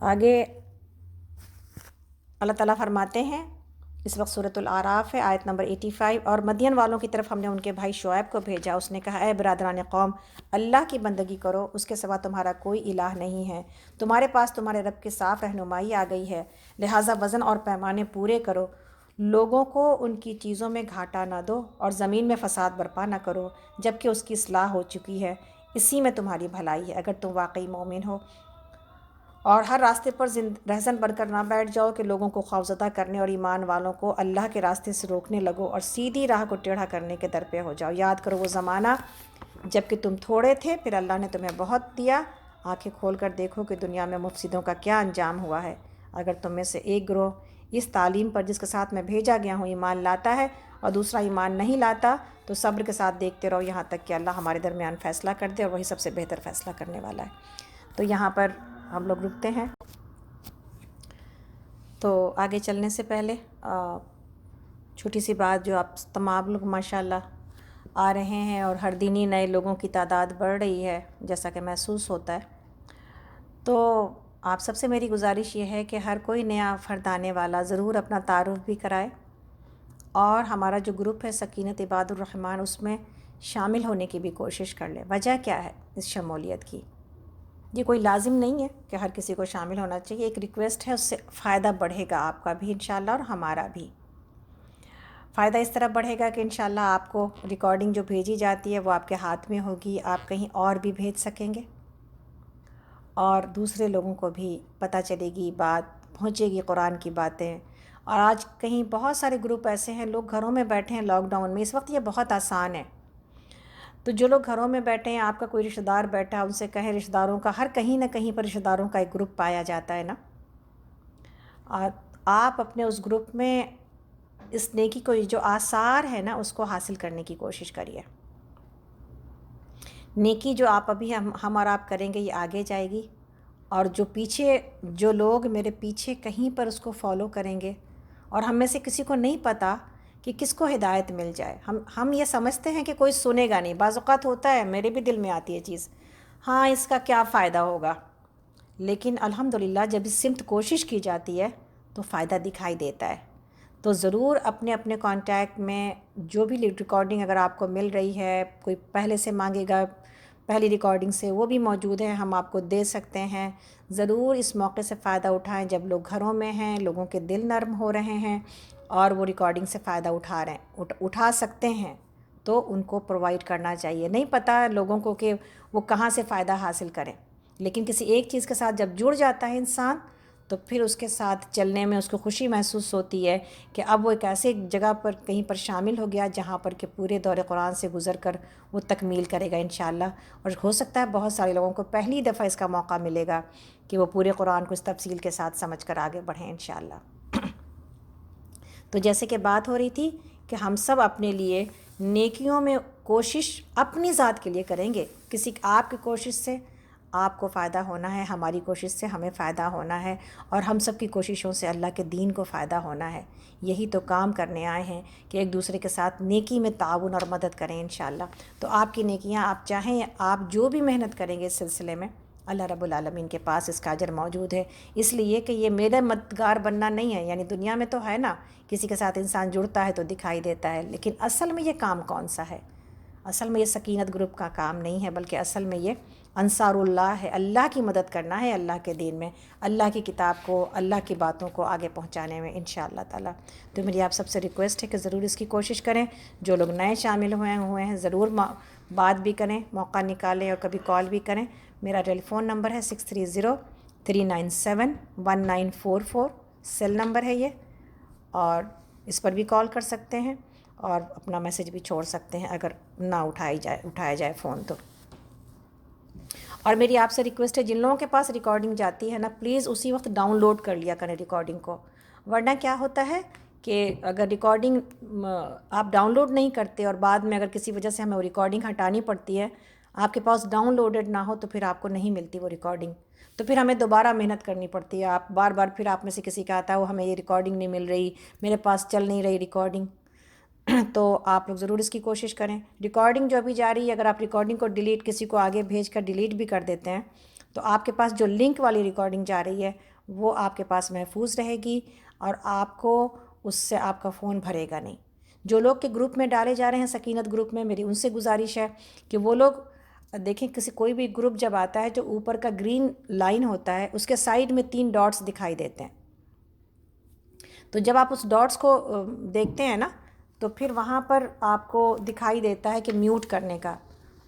آگے اللہ تعالیٰ فرماتے ہیں، اس وقت سورۃ الاعراف ہے، آیت نمبر 85، اور مدین والوں کی طرف ہم نے ان کے بھائی شعیب کو بھیجا، اس نے کہا اے برادران قوم، اللہ کی بندگی کرو، اس کے سوا تمہارا کوئی الہ نہیں ہے، تمہارے پاس تمہارے رب کی صاف رہنمائی آ گئی ہے، لہٰذا وزن اور پیمانے پورے کرو، لوگوں کو ان کی چیزوں میں گھاٹا نہ دو اور زمین میں فساد برپا نہ کرو جب کہ اس کی اصلاح ہو چکی ہے، اسی میں تمہاری بھلائی ہے اگر تم واقعی مومن ہو۔ اور ہر راستے پر رہزن بن کر نہ بیٹھ جاؤ کہ لوگوں کو خوفزدہ کرنے اور ایمان والوں کو اللہ کے راستے سے روکنے لگو اور سیدھی راہ کو ٹیڑھا کرنے کے در پہ ہو جاؤ۔ یاد کرو وہ زمانہ جب کہ تم تھوڑے تھے، پھر اللہ نے تمہیں بہت دیا، آنکھیں کھول کر دیکھو کہ دنیا میں مفسدوں کا کیا انجام ہوا ہے۔ اگر تم میں سے ایک گروہ اس تعلیم پر جس کے ساتھ میں بھیجا گیا ہوں ایمان لاتا ہے اور دوسرا ایمان نہیں لاتا تو صبر کے ساتھ دیکھتے رہو یہاں تک کہ اللہ ہمارے درمیان فیصلہ کر دے، اور وہی سب سے بہتر فیصلہ کرنے والا ہے۔ تو یہاں پر ہم لوگ رکتے ہیں۔ تو آگے چلنے سے پہلے چھوٹی سی بات، جو آپ تمام لوگ ماشاءاللہ آ رہے ہیں اور ہر دن ہی نئے لوگوں کی تعداد بڑھ رہی ہے جیسا کہ محسوس ہوتا ہے، تو آپ سب سے میری گزارش یہ ہے کہ ہر کوئی نیا فرد آنے والا ضرور اپنا تعارف بھی کرائے، اور ہمارا جو گروپ ہے سکینت عباد الرحمن، اس میں شامل ہونے کی بھی کوشش کر لے۔ وجہ کیا ہے اس شمولیت کی؟ یہ کوئی لازم نہیں ہے کہ ہر کسی کو شامل ہونا چاہیے، ایک ریکویسٹ ہے، اس سے فائدہ بڑھے گا آپ کا بھی انشاءاللہ اور ہمارا بھی۔ فائدہ اس طرح بڑھے گا کہ انشاءاللہ آپ کو ریکارڈنگ جو بھیجی جاتی ہے وہ آپ کے ہاتھ میں ہوگی، آپ کہیں اور بھی بھیج سکیں گے اور دوسرے لوگوں کو بھی پتہ چلے گی، بات پہنچے گی قرآن کی باتیں۔ اور آج کہیں بہت سارے گروپ ایسے ہیں، لوگ گھروں میں بیٹھے ہیں لاک ڈاؤن میں، اس وقت یہ بہت آسان ہے، تو جو لوگ گھروں میں بیٹھے ہیں، آپ کا کوئی رشتہ دار بیٹھا، ان سے کہیں رشتہ داروں کا، ہر کہیں نہ کہیں پر رشتہ داروں کا ایک گروپ پایا جاتا ہے نا، اور آپ اپنے اس گروپ میں اس نیکی کو جو آثار ہے نا اس کو حاصل کرنے کی کوشش کریے۔ نیکی جو آپ ابھی ہم اور آپ کریں گے یہ آگے جائے گی، اور جو لوگ میرے پیچھے کہیں پر اس کو فالو کریں گے، اور ہم میں سے کسی کو نہیں پتہ کہ کس کو ہدایت مل جائے، ہم یہ سمجھتے ہیں کہ کوئی سنے گا نہیں، بعض اوقات ہوتا ہے، میرے بھی دل میں آتی ہے چیز، ہاں اس کا کیا فائدہ ہوگا، لیکن الحمدللہ جب اس سمت کوشش کی جاتی ہے تو فائدہ دکھائی دیتا ہے۔ تو ضرور اپنے اپنے کانٹیکٹ میں جو بھی ریکارڈنگ اگر آپ کو مل رہی ہے، کوئی پہلے سے مانگے گا پہلی ریکارڈنگ سے، وہ بھی موجود ہیں، ہم آپ کو دے سکتے ہیں، ضرور اس موقع سے فائدہ اٹھائیں جب لوگ گھروں میں ہیں، لوگوں کے دل نرم ہو رہے ہیں اور وہ ریکارڈنگ سے فائدہ اٹھا سکتے ہیں تو ان کو پرووائڈ کرنا چاہیے۔ نہیں پتہ لوگوں کو کہ وہ کہاں سے فائدہ حاصل کریں، لیکن کسی ایک چیز کے ساتھ جب جڑ جاتا ہے انسان تو پھر اس کے ساتھ چلنے میں اس کو خوشی محسوس ہوتی ہے کہ اب وہ ایک ایسے جگہ پر کہیں پر شامل ہو گیا جہاں پر کہ پورے دور قرآن سے گزر کر وہ تکمیل کرے گا انشاءاللہ، اور ہو سکتا ہے بہت سارے لوگوں کو پہلی دفعہ اس کا موقع ملے گا کہ وہ پورے قرآن کو اس تفصیل کے ساتھ سمجھ کر آگے بڑھیں انشاءاللہ۔ تو جیسے کہ بات ہو رہی تھی کہ ہم سب اپنے لیے نیکیوں میں کوشش اپنی ذات کے لیے کریں گے، آپ کی کوشش سے آپ کو فائدہ ہونا ہے، ہماری کوشش سے ہمیں فائدہ ہونا ہے، اور ہم سب کی کوششوں سے اللہ کے دین کو فائدہ ہونا ہے۔ یہی تو کام کرنے آئے ہیں کہ ایک دوسرے کے ساتھ نیکی میں تعاون اور مدد کریں انشاءاللہ۔ تو آپ کی نیکیاں آپ چاہیں، آپ جو بھی محنت کریں گے اس سلسلے میں، اللہ رب العالمین کے پاس اس کا اجر موجود ہے، اس لیے کہ یہ میرا مددگار بننا نہیں ہے، یعنی دنیا میں تو ہے نا کسی کے ساتھ انسان جڑتا ہے تو دکھائی دیتا ہے، لیکن اصل میں یہ کام کون سا ہے؟ اصل میں یہ سکینت گروپ کا کام نہیں ہے، بلکہ اصل میں یہ انصار اللہ ہے، اللہ کی مدد کرنا ہے، اللہ کے دین میں، اللہ کی کتاب کو، اللہ کی باتوں کو آگے پہنچانے میں انشاءاللہ تعالی۔ تو میری آپ سب سے ریکویسٹ ہے کہ ضرور اس کی کوشش کریں، جو لوگ نئے شامل ہوئے ہیں ضرور بات بھی کریں، موقع نکالیں اور کبھی کال بھی کریں۔ میرا ٹیلی فون نمبر ہے 6303971944، سیل نمبر ہے یہ، اور اس پر بھی کال کر سکتے ہیں اور اپنا میسج بھی چھوڑ سکتے ہیں اگر نہ اٹھایا جائے فون تو۔ اور میری آپ سے ریکویسٹ ہے جن لوگوں کے پاس ریکارڈنگ جاتی ہے نا، پلیز اسی وقت ڈاؤن لوڈ کر لیا کریں ریکارڈنگ کو، ورنہ کیا ہوتا ہے کہ اگر ریکارڈنگ آپ ڈاؤن لوڈ نہیں کرتے اور بعد میں اگر کسی وجہ سے ہمیں وہ ریکارڈنگ ہٹانی پڑتی ہے، آپ کے پاس ڈاؤن لوڈڈ نہ ہو تو پھر آپ کو نہیں ملتی وہ ریکارڈنگ، تو پھر ہمیں دوبارہ محنت کرنی پڑتی ہے، آپ بار بار پھر آپ میں سے کسی کا آتا ہے وہ ہمیں یہ ریکارڈنگ نہیں مل رہی، میرے پاس چل نہیں رہی ریکارڈنگ۔ تو آپ لوگ ضرور اس کی کوشش کریں، ریکارڈنگ جو ابھی جاری ہے اگر آپ ریکارڈنگ کو ڈیلیٹ کسی کو آگے بھیج کر ڈیلیٹ بھی کر دیتے ہیں تو آپ کے پاس جو لنک والی ریکارڈنگ جا رہی ہے وہ آپ کے پاس محفوظ رہے گی اور آپ کو اس سے آپ کا فون بھرے گا نہیں۔ جو لوگ کے گروپ میں ڈالے جا رہے ہیں سکینت گروپ میں، میری ان سے گزارش ہے کہ وہ لوگ دیکھیں، کوئی بھی گروپ جب آتا ہے جو اوپر کا گرین لائن ہوتا ہے اس کے سائیڈ میں 3 ڈاٹس دکھائی دیتے ہیں، تو جب آپ اس ڈاٹس کو دیکھتے ہیں نا تو پھر وہاں پر آپ کو دکھائی دیتا ہے کہ میوٹ کرنے کا،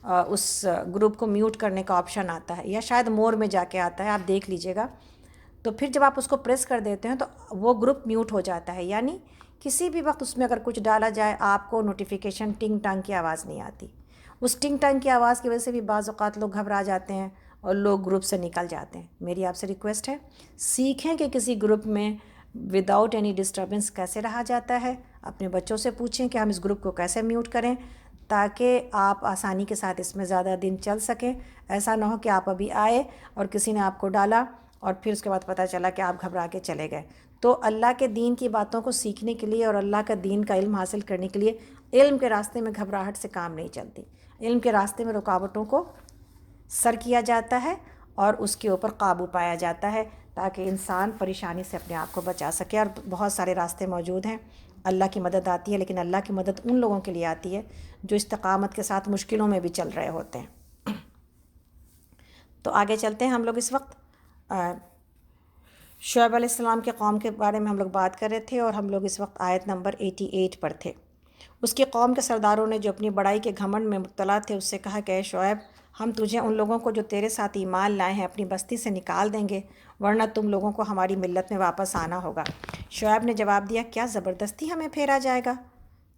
اس گروپ کو میوٹ کرنے کا آپشن آتا ہے، یا شاید مور میں جا کے آتا ہے، آپ دیکھ لیجئے گا۔ تو پھر جب آپ اس کو پریس کر دیتے ہیں تو وہ گروپ میوٹ ہو جاتا ہے، یعنی کسی بھی وقت اس میں اگر کچھ ڈالا جائے آپ کو نوٹیفیکیشن ٹنگ ٹانگ کی آواز نہیں آتی۔ اس ٹنگ ٹانگ کی آواز کی وجہ سے بھی بعض اوقات لوگ گھبرا جاتے ہیں اور لوگ گروپ سے نکل جاتے ہیں۔ میری آپ سے ریکویسٹ ہے، سیکھیں کہ کسی گروپ میں وداؤٹ اینی ڈسٹربنس کیسے رہا جاتا ہے۔ اپنے بچوں سے پوچھیں کہ ہم اس گروپ کو کیسے میوٹ کریں تاکہ آپ آسانی کے ساتھ اس میں زیادہ دن چل سکیں۔ ایسا نہ ہو کہ آپ ابھی آئے اور کسی نے آپ کو ڈالا اور پھر اس کے بعد پتہ چلا کہ آپ گھبرا کے چلے گئے۔ تو اللہ کے دین کی باتوں کو سیکھنے کے لیے اور اللہ کا دین کا علم حاصل کرنے کے لیے علم کے راستے میں گھبراہٹ سے کام نہیں چلتی۔ علم کے راستے میں رکاوٹوں کو سر کیا جاتا ہے اور اس کے اوپر قابو پایا جاتا ہے تاکہ انسان پریشانی سے اپنے آپ کو بچا سکے۔ اور بہت سارے راستے موجود ہیں، اللہ کی مدد آتی ہے، لیکن اللہ کی مدد ان لوگوں کے لیے آتی ہے جو استقامت کے ساتھ مشکلوں میں بھی چل رہے ہوتے ہیں۔ تو آگے چلتے ہیں ہم لوگ۔ اس وقت شعیب علیہ السلام کے قوم کے بارے میں ہم لوگ بات کر رہے تھے اور ہم لوگ اس وقت آیت نمبر 88 پر تھے۔ اس کی قوم کے سرداروں نے جو اپنی بڑائی کے گھمنڈ میں مبتلا تھے اس سے کہا کہ اے شعیب، ہم تجھے ان لوگوں کو جو تیرے ساتھ ایمان لائے ہیں اپنی بستی سے نکال دیں گے، ورنہ تم لوگوں کو ہماری ملت میں واپس آنا ہوگا۔ شعیب نے جواب دیا، کیا زبردستی ہمیں پھیرا جائے گا؟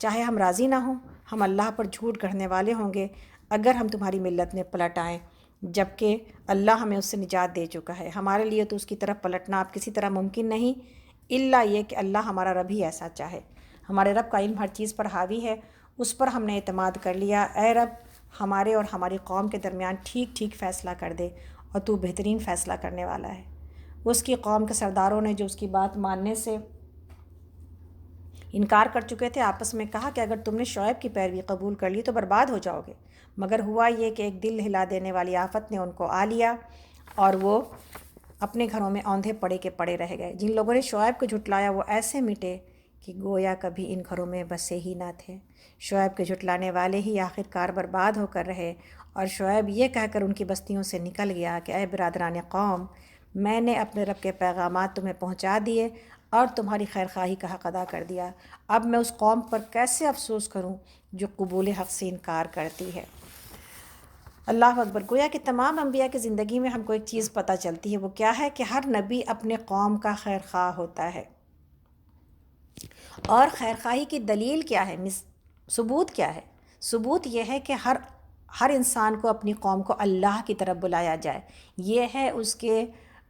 چاہے ہم راضی نہ ہوں، ہم اللہ پر جھوٹ گڑھنے والے ہوں گے اگر ہم تمہاری ملت میں پلٹ آئیں، جبکہ اللہ ہمیں اس سے نجات دے چکا ہے۔ ہمارے لیے تو اس کی طرف پلٹنا اب کسی طرح ممکن نہیں، الا یہ کہ اللہ ہمارا رب ہی ایسا چاہے۔ ہمارے رب کا علم ہر چیز پر حاوی ہے، اس پر ہم نے اعتماد کر لیا۔ اے رب، ہمارے اور ہماری قوم کے درمیان ٹھیک ٹھیک فیصلہ کر دے، اور تو بہترین فیصلہ کرنے والا ہے۔ اس کی قوم کے سرداروں نے جو اس کی بات ماننے سے انکار کر چکے تھے آپس میں کہا کہ اگر تم نے شعیب کی پیروی قبول کر لی تو برباد ہو جاؤ گے۔ مگر ہوا یہ کہ ایک دل ہلا دینے والی آفت نے ان کو آ لیا اور وہ اپنے گھروں میں اوندھے پڑے کے پڑے رہ گئے۔ جن لوگوں نے شعیب کو جھٹلایا وہ ایسے مٹے کہ گویا کبھی ان گھروں میں بسے ہی نہ تھے۔ شعیب کے جھٹلانے والے ہی آخر کار برباد ہو کر رہے، اور شعیب یہ کہہ کر ان کی بستیوں سے نکل گیا کہ اے برادران قوم، میں نے اپنے رب کے پیغامات تمہیں پہنچا دیے اور تمہاری خیرخواہی کا حق ادا کر دیا۔ اب میں اس قوم پر کیسے افسوس کروں جو قبول حق سے انکار کرتی ہے۔ اللہ اکبر۔ گویا کہ تمام انبیاء کی زندگی میں ہم کو ایک چیز پتہ چلتی ہے، وہ کیا ہے کہ ہر نبی اپنے قوم کا خیرخواہ ہوتا ہے۔ اور خیرخواہی کی دلیل کیا ہے، ثبوت کیا ہے؟ ثبوت یہ ہے کہ ہر انسان کو اپنی قوم کو اللہ کی طرف بلایا جائے، یہ ہے اس کے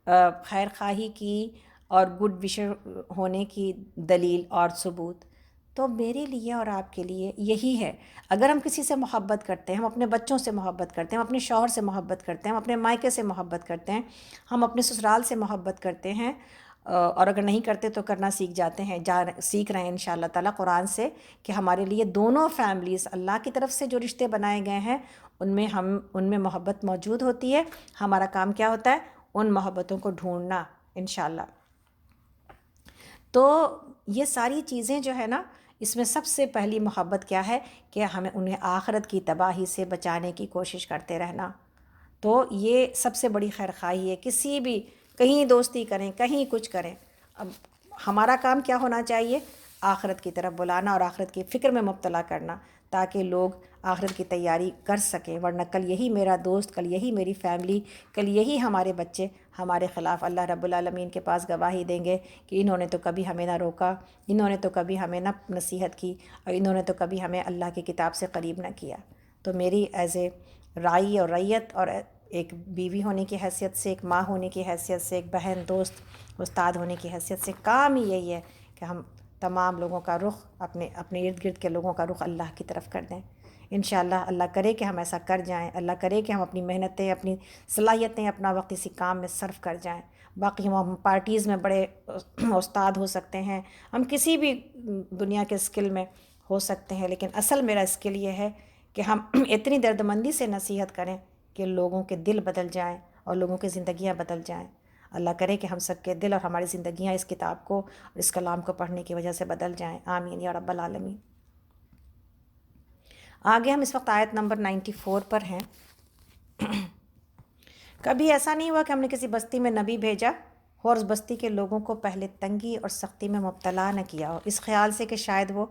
خیرخواہی کی اور گڈ وشر ہونے کی دلیل اور ثبوت۔ تو میرے لیے اور آپ کے لیے یہی ہے، اگر ہم کسی سے محبت کرتے ہیں، ہم اپنے بچوں سے محبت کرتے ہیں، ہم اپنے شوہر سے محبت کرتے ہیں، ہم اپنے مائکے سے محبت کرتے ہیں، ہم اپنے سسرال سے محبت کرتے ہیں، اور اگر نہیں کرتے تو کرنا سیکھ جاتے ہیں، سیکھ رہے ہیں انشاءاللہ تعالیٰ قرآن سے کہ ہمارے لیے دونوں فیملیز اللہ کی طرف سے جو رشتے بنائے گئے ہیں ان میں محبت موجود ہوتی ہے۔ ہمارا کام کیا ہوتا ہے؟ ان محبتوں کو ڈھونڈنا انشاءاللہ۔ تو یہ ساری چیزیں جو ہے نا، اس میں سب سے پہلی محبت کیا ہے کہ ہمیں انہیں آخرت کی تباہی سے بچانے کی کوشش کرتے رہنا۔ تو یہ سب سے بڑی خیرخواہی ہے۔ کسی بھی کہیں دوستی کریں، کہیں کچھ کریں، اب ہمارا کام کیا ہونا چاہیے؟ آخرت کی طرف بلانا اور آخرت کی فکر میں مبتلا کرنا تاکہ لوگ آخرت کی تیاری کر سکیں، ورنہ کل یہی میرا دوست، کل یہی میری فیملی، کل یہی ہمارے بچے ہمارے خلاف اللہ رب العالمین کے پاس گواہی دیں گے کہ انہوں نے تو کبھی ہمیں نہ روکا، انہوں نے تو کبھی ہمیں نہ نصیحت کی، اور انہوں نے تو کبھی ہمیں اللہ کی کتاب سے قریب نہ کیا۔ تو میری ایز اے رائی اور ریت اور ایک بیوی ہونے کی حیثیت سے، ایک ماں ہونے کی حیثیت سے، ایک بہن، دوست، استاد ہونے کی حیثیت سے کام ہی یہی ہے کہ ہم تمام لوگوں کا رخ اپنے ارد گرد کے لوگوں کا رخ اللہ کی طرف کر دیں۔ انشاءاللہ اللہ کرے کہ ہم ایسا کر جائیں، اللہ کرے کہ ہم اپنی محنتیں، اپنی صلاحیتیں، اپنا وقت اسی کام میں صرف کر جائیں۔ باقی ہم پارٹیز میں بڑے استاد ہو سکتے ہیں، ہم کسی بھی دنیا کے اسکل میں ہو سکتے ہیں، لیکن اصل میرا اسکل یہ ہے کہ ہم اتنی دردمندی سے نصیحت کریں کہ لوگوں کے دل بدل جائیں اور لوگوں کی زندگیاں بدل جائیں۔ اللہ کرے کہ ہم سب کے دل اور ہماری زندگیاں اس کتاب کو اور اس کلام کو پڑھنے کی وجہ سے بدل جائیں، آمین یا رب العالمین۔ آگے ہم اس وقت آیت نمبر 94 پر ہیں۔ کبھی ایسا نہیں ہوا کہ ہم نے کسی بستی میں نبی بھیجا اور اس بستی کے لوگوں کو پہلے تنگی اور سختی میں مبتلا نہ کیا ہو، اس خیال سے کہ شاید وہ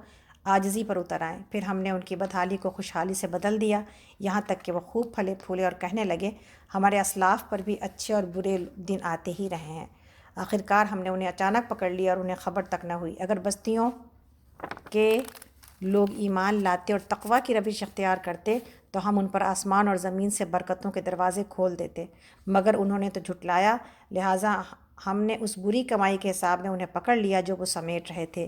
عاجزی پر اتر آئیں۔ پھر ہم نے ان کی بدحالی کو خوشحالی سے بدل دیا، یہاں تک کہ وہ خوب پھلے پھولے اور کہنے لگے ہمارے اسلاف پر بھی اچھے اور برے دن آتے ہی رہے ہیں۔ آخرکار ہم نے انہیں اچانک پکڑ لیا اور انہیں خبر تک نہ ہوئی۔ اگر بستیوں کے لوگ ایمان لاتے اور تقوی کی روش اختیار کرتے تو ہم ان پر آسمان اور زمین سے برکتوں کے دروازے کھول دیتے، مگر انہوں نے تو جھٹلایا، لہٰذا ہم نے اس بری کمائی کے حساب میں انہیں پکڑ لیا جو وہ سمیٹ رہے تھے۔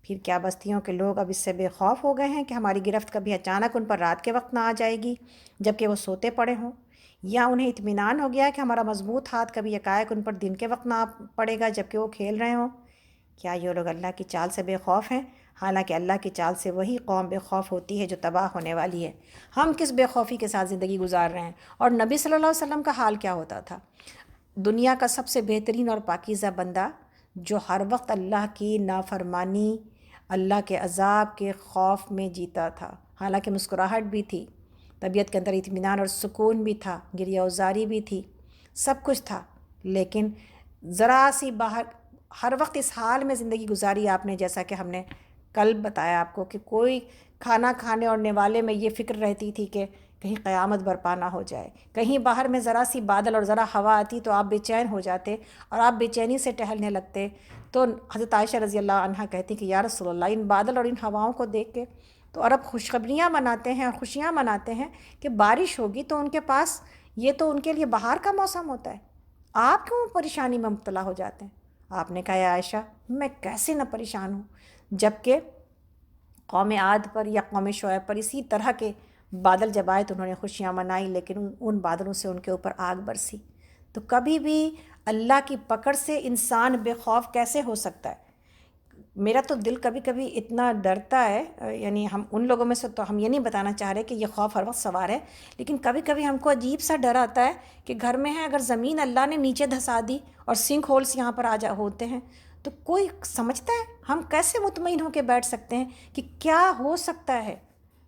پھر کیا بستیوں کے لوگ اب اس سے بے خوف ہو گئے ہیں کہ ہماری گرفت کبھی اچانک ان پر رات کے وقت نہ آ جائے گی جبکہ وہ سوتے پڑے ہوں، یا انہیں اطمینان ہو گیا کہ ہمارا مضبوط ہاتھ کبھی یکایک ان پر دن کے وقت نہ آ پڑے گا جبکہ وہ کھیل رہے ہوں؟ کیا یہ لوگ اللہ کی چال سے بے خوف ہیں؟ حالانکہ اللہ کی چال سے وہی قوم بے خوف ہوتی ہے جو تباہ ہونے والی ہے۔ ہم کس بے خوفی کے ساتھ زندگی گزار رہے ہیں، اور نبی صلی اللہ علیہ وسلم کا حال کیا ہوتا تھا؟ دنیا کا سب سے بہترین اور پاکیزہ بندہ جو ہر وقت اللہ کی نافرمانی، اللہ کے عذاب کے خوف میں جیتا تھا، حالانکہ مسکراہٹ بھی تھی، طبیعت کے اندر اطمینان اور سکون بھی تھا، گریہ وزاری بھی تھی، سب کچھ تھا، لیکن ذرا سی باہر ہر وقت اس حال میں زندگی گزاری آپ نے، جیسا کہ ہم نے کل بتایا آپ کو کہ کوئی کھانا کھانے اور نوالے میں یہ فکر رہتی تھی کہ کہیں قیامت برپا نہ ہو جائے، کہیں باہر میں ذرا سی بادل اور ذرا ہوا آتی تو آپ بے چین ہو جاتے اور آپ بے چینی سے ٹہلنے لگتے۔ تو حضرت عائشہ رضی اللہ عنہا کہتی کہ یا رسول اللہ، ان بادل اور ان ہواؤں کو دیکھ کے تو عرب خوشخبریاں مناتے ہیں اور خوشیاں مناتے ہیں کہ بارش ہوگی، تو ان کے پاس یہ تو ان کے لیے بہار کا موسم ہوتا ہے، آپ کیوں پریشانی میں مبتلا ہو جاتے ہیں؟ آپ نے کہا یا عائشہ، میں کیسے نہ پریشان ہوں، جبکہ قوم عاد پر یا قوم شعیب پر اسی طرح کے بادل جب آئے تو انہوں نے خوشیاں منائی، لیکن ان بادلوں سے ان کے اوپر آگ برسی۔ تو کبھی بھی اللہ کی پکڑ سے انسان بے خوف کیسے ہو سکتا ہے؟ میرا تو دل کبھی کبھی اتنا ڈرتا ہے، یعنی ہم ان لوگوں میں سے تو ہم یہ نہیں بتانا چاہ رہے کہ یہ خوف ہر وقت سوار ہے، لیکن کبھی کبھی ہم کو عجیب سا ڈر آتا ہے کہ گھر میں ہے، اگر زمین اللہ نے نیچے دھسا دی اور سنک ہولس یہاں پر ہوتے ہیں تو کوئی سمجھتا ہے؟ ہم کیسے مطمئن ہو کے بیٹھ سکتے ہیں کہ کیا ہو سکتا ہے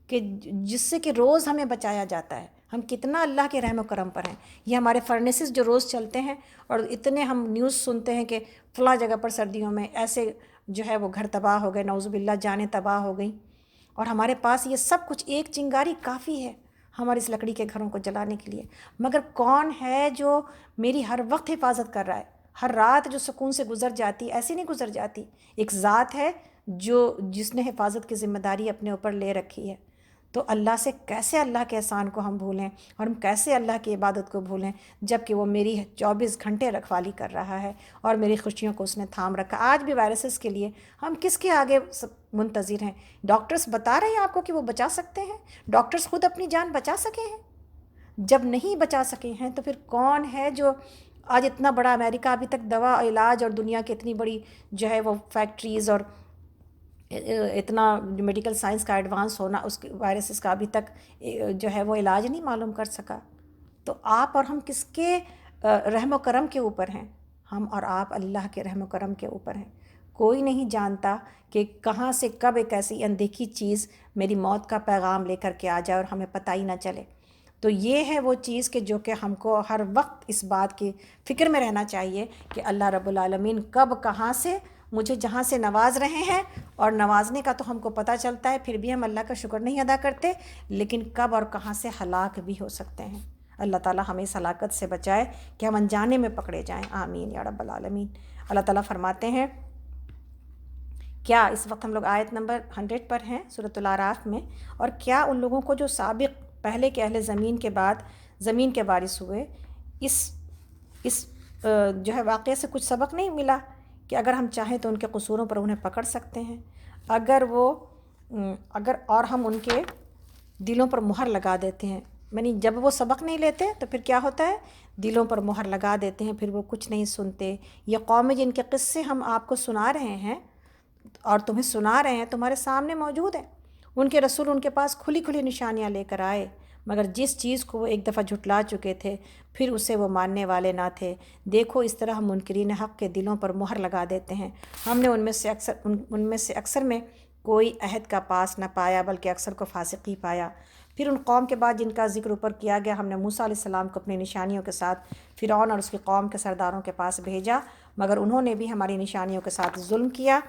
کہ جس سے کہ روز ہمیں بچایا جاتا ہے؟ ہم کتنا اللہ کے رحم و کرم پر ہیں۔ یہ ہمارے فرنیسز جو روز چلتے ہیں اور اتنے ہم نیوز سنتے ہیں کہ فلاں جگہ پر سردیوں میں ایسے جو ہے وہ گھر تباہ ہو گئے، نعوذ باللہ جانیں تباہ ہو گئیں، اور ہمارے پاس یہ سب کچھ ایک چنگاری کافی ہے ہماری اس لکڑی کے گھروں کو جلانے کے لیے، مگر کون ہے جو میری ہر وقت حفاظت کر رہا ہے؟ ہر رات جو سکون سے گزر جاتی ایسی نہیں گزر جاتی، ایک ذات ہے جس نے حفاظت کی ذمہ داری اپنے اوپر لے رکھی ہے۔ تو اللہ سے کیسے اللہ کے احسان کو ہم بھولیں، اور ہم کیسے اللہ کی عبادت کو بھولیں جب کہ وہ میری 24 گھنٹے رکھوالی کر رہا ہے اور میری خوشیوں کو اس نے تھام رکھا۔ آج بھی وائرسز کے لیے ہم کس کے آگے منتظر ہیں؟ ڈاکٹرز بتا رہے ہیں آپ کو کہ وہ بچا سکتے ہیں، ڈاکٹرز خود اپنی جان بچا سکے ہیں؟ جب نہیں بچا سکے ہیں تو پھر کون ہے جو آج اتنا بڑا امریکہ ابھی تک دوا علاج اور دنیا کی اتنی بڑی جو ہے وہ فیکٹریز اور اتنا میڈیکل سائنس کا ایڈوانس ہونا، اس کے وائرسز کا ابھی تک جو ہے وہ علاج نہیں معلوم کر سکا؟ تو آپ اور ہم کس کے رحم و کرم کے اوپر ہیں؟ ہم اور آپ اللہ کے رحم و کرم کے اوپر ہیں۔ کوئی نہیں جانتا کہ کہاں سے کب ایک ایسی اندیکھی چیز میری موت کا پیغام لے کر کے آ جائے اور ہمیں پتہ ہی نہ چلے۔ تو یہ ہے وہ چیز کہ جو کہ ہم کو ہر وقت اس بات کی فکر میں رہنا چاہیے کہ اللہ رب العالمین کب کہاں سے مجھے جہاں سے نواز رہے ہیں، اور نوازنے کا تو ہم کو پتہ چلتا ہے پھر بھی ہم اللہ کا شکر نہیں ادا کرتے، لیکن کب اور کہاں سے ہلاک بھی ہو سکتے ہیں۔ اللہ تعالیٰ ہمیں اس ہلاکت سے بچائے کہ ہم انجانے میں پکڑے جائیں، آمین یا رب العالمین۔ اللہ تعالیٰ فرماتے ہیں، کیا اس وقت ہم لوگ آیت نمبر 100 پر ہیں سورۃ الاعراف میں، اور کیا ان لوگوں کو جو سابق پہلے کے اہل زمین کے بعد زمین کے وارث ہوئے، اس جو ہے واقعے سے کچھ سبق نہیں ملا کہ اگر ہم چاہیں تو ان کے قصوروں پر انہیں پکڑ سکتے ہیں، اگر اور ہم ان کے دلوں پر مہر لگا دیتے ہیں، یعنی جب وہ سبق نہیں لیتے تو پھر کیا ہوتا ہے؟ دلوں پر مہر لگا دیتے ہیں، پھر وہ کچھ نہیں سنتے۔ یہ قومیں جن کے قصے ہم آپ کو سنا رہے ہیں اور تمہیں سنا رہے ہیں، تمہارے سامنے موجود ہیں، ان کے رسول ان کے پاس کھلی کھلی نشانیاں لے کر آئے، مگر جس چیز کو وہ ایک دفعہ جھٹلا چکے تھے پھر اسے وہ ماننے والے نہ تھے۔ دیکھو اس طرح ہم منکرین حق کے دلوں پر مہر لگا دیتے ہیں۔ ہم نے ان میں سے اکثر میں کوئی عہد کا پاس نہ پایا بلکہ اکثر کو فاسق ہی پایا۔ پھر ان قوم کے بعد جن کا ذکر اوپر کیا گیا، ہم نے موسیٰ علیہ السلام کو اپنی نشانیوں کے ساتھ فرعون اور اس کی قوم کے سرداروں کے پاس بھیجا، مگر انہوں نے بھی ہماری نشانیوں کے ساتھ ظلم کیا۔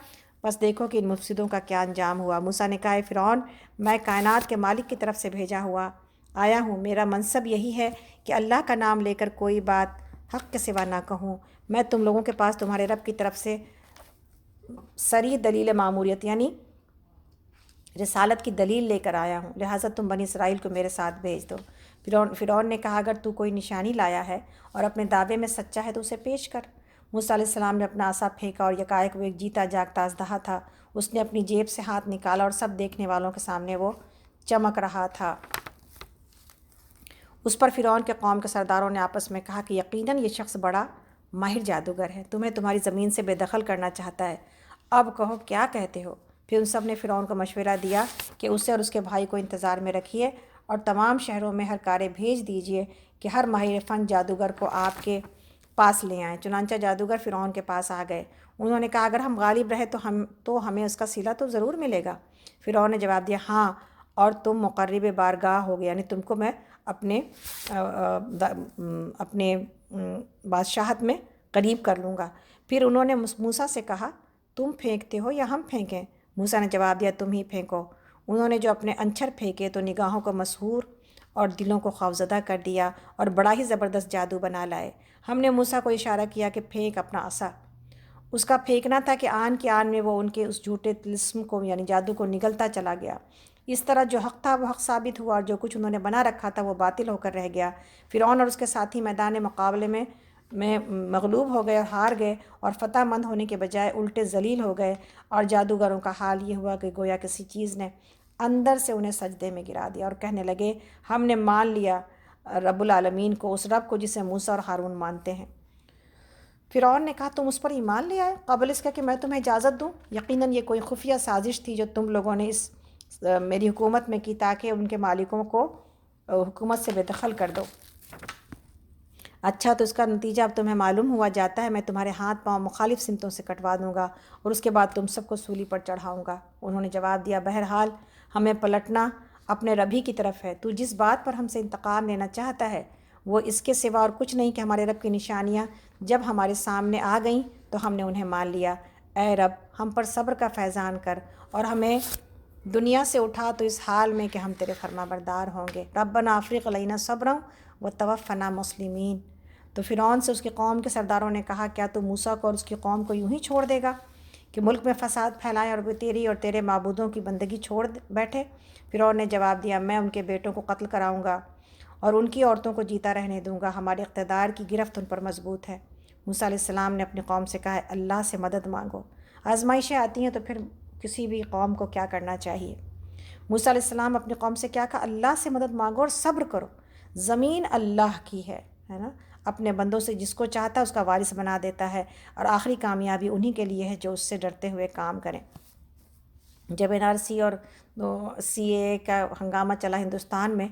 بس دیکھو کہ ان مفسدوں کا کیا انجام ہوا۔ موسیٰ نے کہا، اے فرعون، میں کائنات کے مالک کی طرف سے بھیجا ہوا آیا ہوں، میرا منصب یہی ہے کہ اللہ کا نام لے کر کوئی بات حق کے سوا نہ کہوں۔ میں تم لوگوں کے پاس تمہارے رب کی طرف سے صریح دلیل ماموریت یعنی رسالت کی دلیل لے کر آیا ہوں، لہٰذا تم بنی اسرائیل کو میرے ساتھ بھیج دو۔ فرعون نے کہا، اگر تو کوئی نشانی لایا ہے اور اپنے دعوے میں سچا ہے تو اسے پیش کر۔ موسیٰ علیہ السلام نے اپنا عصا پھینکا اور یکایک وہ ایک جیتا جاگتا اژدہا تھا۔ اس نے اپنی جیب سے ہاتھ نکالا اور سب دیکھنے والوں کے سامنے وہ چمک رہا تھا۔ اس پر فرعون کے قوم کے سرداروں نے آپس میں کہا کہ یقیناً یہ شخص بڑا ماہر جادوگر ہے، تمہیں تمہاری زمین سے بے دخل کرنا چاہتا ہے، اب کہو کیا کہتے ہو؟ پھر ان سب نے فرعون کو مشورہ دیا کہ اسے اور اس کے بھائی کو انتظار میں رکھیے اور تمام شہروں میں ہر کارے بھیج دیجیے کہ ہر ماہر فن جادوگر کو آپ کے پاس لے آئیں۔ چنانچہ جادوگر فرعون کے پاس آ گئے۔ انہوں نے کہا، اگر ہم غالب رہے تو ہمیں اس کا صلہ تو ضرور ملے گا۔ فرعون نے جواب دیا، ہاں، اور تم مقرب بارگاہ ہو گے، یعنی تم کو میں اپنے بادشاہت میں قریب کر لوں گا۔ پھر انہوں نے موسیٰ سے کہا، تم پھینکتے ہو یا ہم پھینکیں؟ موسیٰ نے جواب دیا، تم ہی پھینکو۔ انہوں نے جو اپنے انچر پھینکے تو نگاہوں کو مسحور اور دلوں کو خوفزدہ کر دیا اور بڑا ہی زبردست جادو بنا لائے۔ ہم نے موسیٰ کو اشارہ کیا کہ پھینک اپنا عصا۔ اس کا پھینکنا تھا کہ آن کی آن میں وہ ان کے اس جھوٹے طلسم کو یعنی جادو کو نگلتا چلا گیا۔ اس طرح جو حق تھا وہ حق ثابت ہوا اور جو کچھ انہوں نے بنا رکھا تھا وہ باطل ہو کر رہ گیا۔ فرعون اور اس کے ساتھی میدان مقابلے میں مغلوب ہو گئے اور ہار گئے اور فتح مند ہونے کے بجائے الٹے ذلیل ہو گئے، اور جادوگروں کا حال یہ ہوا کہ گویا کسی چیز نے اندر سے انہیں سجدے میں گرا دیا اور کہنے لگے، ہم نے مان لیا رب العالمین کو، اس رب کو جسے موسیٰ اور ہارون مانتے ہیں۔ فرعون نے کہا، تم اس پر ایمان لے آئے قبل اس کا کہ میں تمہیں اجازت دوں؟ یقیناً یہ کوئی خفیہ سازش تھی جو تم لوگوں نے اس میری حکومت میں کی تاکہ ان کے مالکوں کو حکومت سے بے دخل کر دو۔ اچھا، تو اس کا نتیجہ اب تمہیں معلوم ہوا جاتا ہے، میں تمہارے ہاتھ پاؤں مخالف سمتوں سے کٹوا دوں گا اور اس کے بعد تم سب کو سولی پر چڑھاؤں گا۔ انہوں نے جواب دیا، بہرحال ہمیں پلٹنا اپنے رب ہی کی طرف ہے، تو جس بات پر ہم سے انتقام لینا چاہتا ہے وہ اس کے سوا اور کچھ نہیں کہ ہمارے رب کی نشانیاں جب ہمارے سامنے آ گئیں تو ہم نے انہیں مان لیا۔ اے رب، ہم پر صبر کا فیضان کر اور ہمیں دنیا سے اٹھا تو اس حال میں کہ ہم تیرے فرما بردار ہوں گے۔ ربنا افرغ علینا صبرا وتوفنا مسلمین۔ تو فرعون سے اس کی قوم کے سرداروں نے کہا، کیا تو موسیٰ کو اور اس کی قوم کو یوں ہی چھوڑ دے گا کہ ملک میں فساد پھیلائیں اور وہ تیری اور تیرے معبودوں کی بندگی چھوڑ بیٹھے؟ فرعون نے جواب دیا، میں ان کے بیٹوں کو قتل کراؤں گا اور ان کی عورتوں کو جیتا رہنے دوں گا، ہمارے اقتدار کی گرفت ان پر مضبوط ہے۔ موسیٰ علیہ السلام نے اپنی قوم سے کہا، اللہ سے مدد مانگو۔ آزمائشیں آتی ہیں تو پھر کسی بھی قوم کو کیا کرنا چاہیے؟ موسیٰ علیہ السلام اپنی قوم سے کیا کہا، اللہ سے مدد مانگو اور صبر کرو، زمین اللہ کی ہے نا، اپنے بندوں سے جس کو چاہتا ہے اس کا وارث بنا دیتا ہے، اور آخری کامیابی انہی کے لیے ہے جو اس سے ڈرتے ہوئے کام کریں۔ جب NRC اور CAA کا ہنگامہ چلا ہندوستان میں،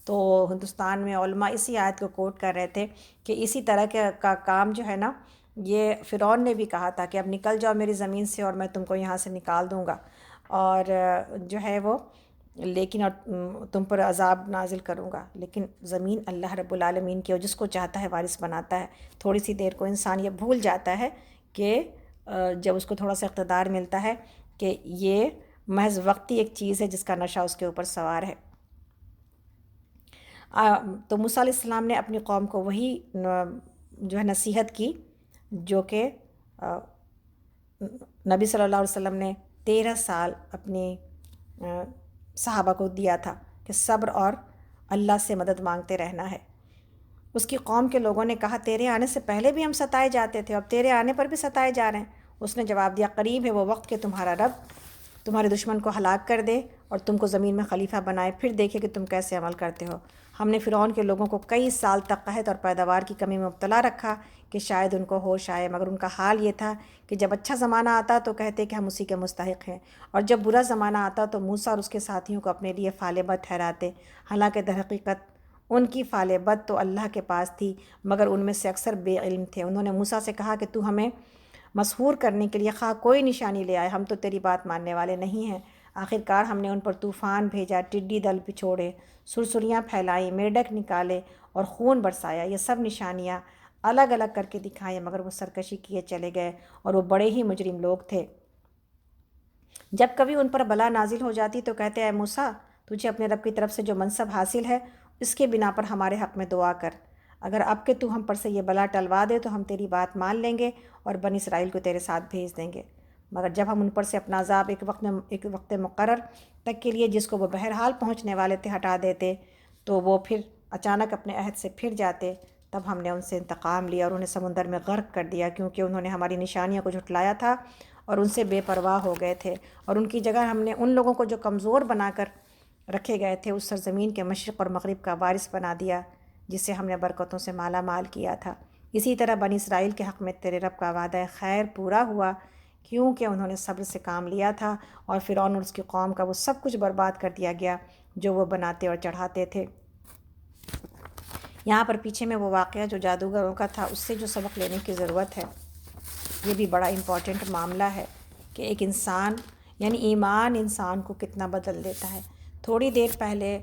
تو ہندوستان میں علماء اسی آیت کو کوٹ کر رہے تھے کہ اسی طرح کا کام جو ہے نا، یہ فرعون نے بھی کہا تھا کہ اب نکل جاؤ میری زمین سے اور میں تم کو یہاں سے نکال دوں گا، اور جو ہے وہ لیکن اور تم پر عذاب نازل کروں گا، لیکن زمین اللہ رب العالمین کی، اور جس کو چاہتا ہے وارث بناتا ہے۔ تھوڑی سی دیر کو انسان یہ بھول جاتا ہے کہ جب اس کو تھوڑا سا اقتدار ملتا ہے کہ یہ محض وقتی ایک چیز ہے جس کا نشہ اس کے اوپر سوار ہے۔ تو موسیٰ علیہ السلام نے اپنی قوم کو وہی جو ہے نصیحت کی جو کہ نبی صلی اللہ علیہ وسلم نے 13 سال اپنی صحابہ کو دیا تھا کہ صبر اور اللہ سے مدد مانگتے رہنا ہے۔ اس کی قوم کے لوگوں نے کہا، تیرے آنے سے پہلے بھی ہم ستائے جاتے تھے، اب تیرے آنے پر بھی ستائے جا رہے ہیں۔ اس نے جواب دیا، قریب ہے وہ وقت کہ تمہارا رب تمہارے دشمن کو ہلاک کر دے اور تم کو زمین میں خلیفہ بنائے، پھر دیکھے کہ تم کیسے عمل کرتے ہو۔ ہم نے فرعون کے لوگوں کو کئی سال تک قحط اور پیداوار کی کمی میں مبتلا رکھا کہ شاید ان کو ہوش آئے، مگر ان کا حال یہ تھا کہ جب اچھا زمانہ آتا تو کہتے کہ ہم اسی کے مستحق ہیں، اور جب برا زمانہ آتا تو موسیٰ اور اس کے ساتھیوں کو اپنے لیے فعال بد ٹھہراتے، حالانکہ در حقیقت ان کی فعال بد تو اللہ کے پاس تھی، مگر ان میں سے اکثر بے علم تھے۔ انہوں نے موسیٰ سے کہا کہ تو ہمیں مسحور کرنے کے لیے خواہ کوئی نشانی لے آئے، ہم تو تیری بات ماننے والے نہیں ہیں۔ آخرکار ہم نے ان پر طوفان بھیجا، ٹڈی دل بچھوڑے، سرسریاں پھیلائیں، میڈک نکالے اور خون برسایا۔ یہ سب نشانیاں الگ الگ کر کے دکھائیں، مگر وہ سرکشی کیے چلے گئے اور وہ بڑے ہی مجرم لوگ تھے۔ جب کبھی ان پر بلا نازل ہو جاتی تو کہتے اے موسیٰ، تجھے اپنے رب کی طرف سے جو منصب حاصل ہے اس کے بنا پر ہمارے حق میں دعا کر۔ اگر اب کہ تو ہم پر سے یہ بلا ٹلوا دے تو ہم تیری بات مان لیں گے اور بنی اسرائیل کو تیرے ساتھ بھیج دیں گے۔ مگر جب ہم ان پر سے اپنا عذاب ایک وقت مقرر تک کے لیے جس کو وہ بہرحال پہنچنے والے تھے ہٹا دیتے تو وہ پھر اچانک اپنے عہد سے پھر جاتے، تب ہم نے ان سے انتقام لیا اور انہیں سمندر میں غرق کر دیا، کیونکہ انہوں نے ہماری نشانیوں کو جھٹلایا تھا اور ان سے بے پرواہ ہو گئے تھے۔ اور ان کی جگہ ہم نے ان لوگوں کو جو کمزور بنا کر رکھے گئے تھے اس سرزمین کے مشرق اور مغرب کا وارث بنا دیا، جسے ہم نے برکتوں سے مالا مال کیا تھا۔ اسی طرح بنی اسرائیل کے حق میں تیرے رب کا وعدہ خیر پورا ہوا، کیونکہ انہوں نے صبر سے کام لیا تھا، اور فرعون اور اس کی قوم کا وہ سب کچھ برباد کر دیا گیا جو وہ بناتے اور چڑھاتے تھے۔ یہاں پر پیچھے میں وہ واقعہ جو جادوگروں کا تھا اس سے جو سبق لینے کی ضرورت ہے، یہ بھی بڑا امپورٹنٹ معاملہ ہے کہ ایک انسان یعنی ایمان انسان کو کتنا بدل دیتا ہے۔ تھوڑی دیر پہلے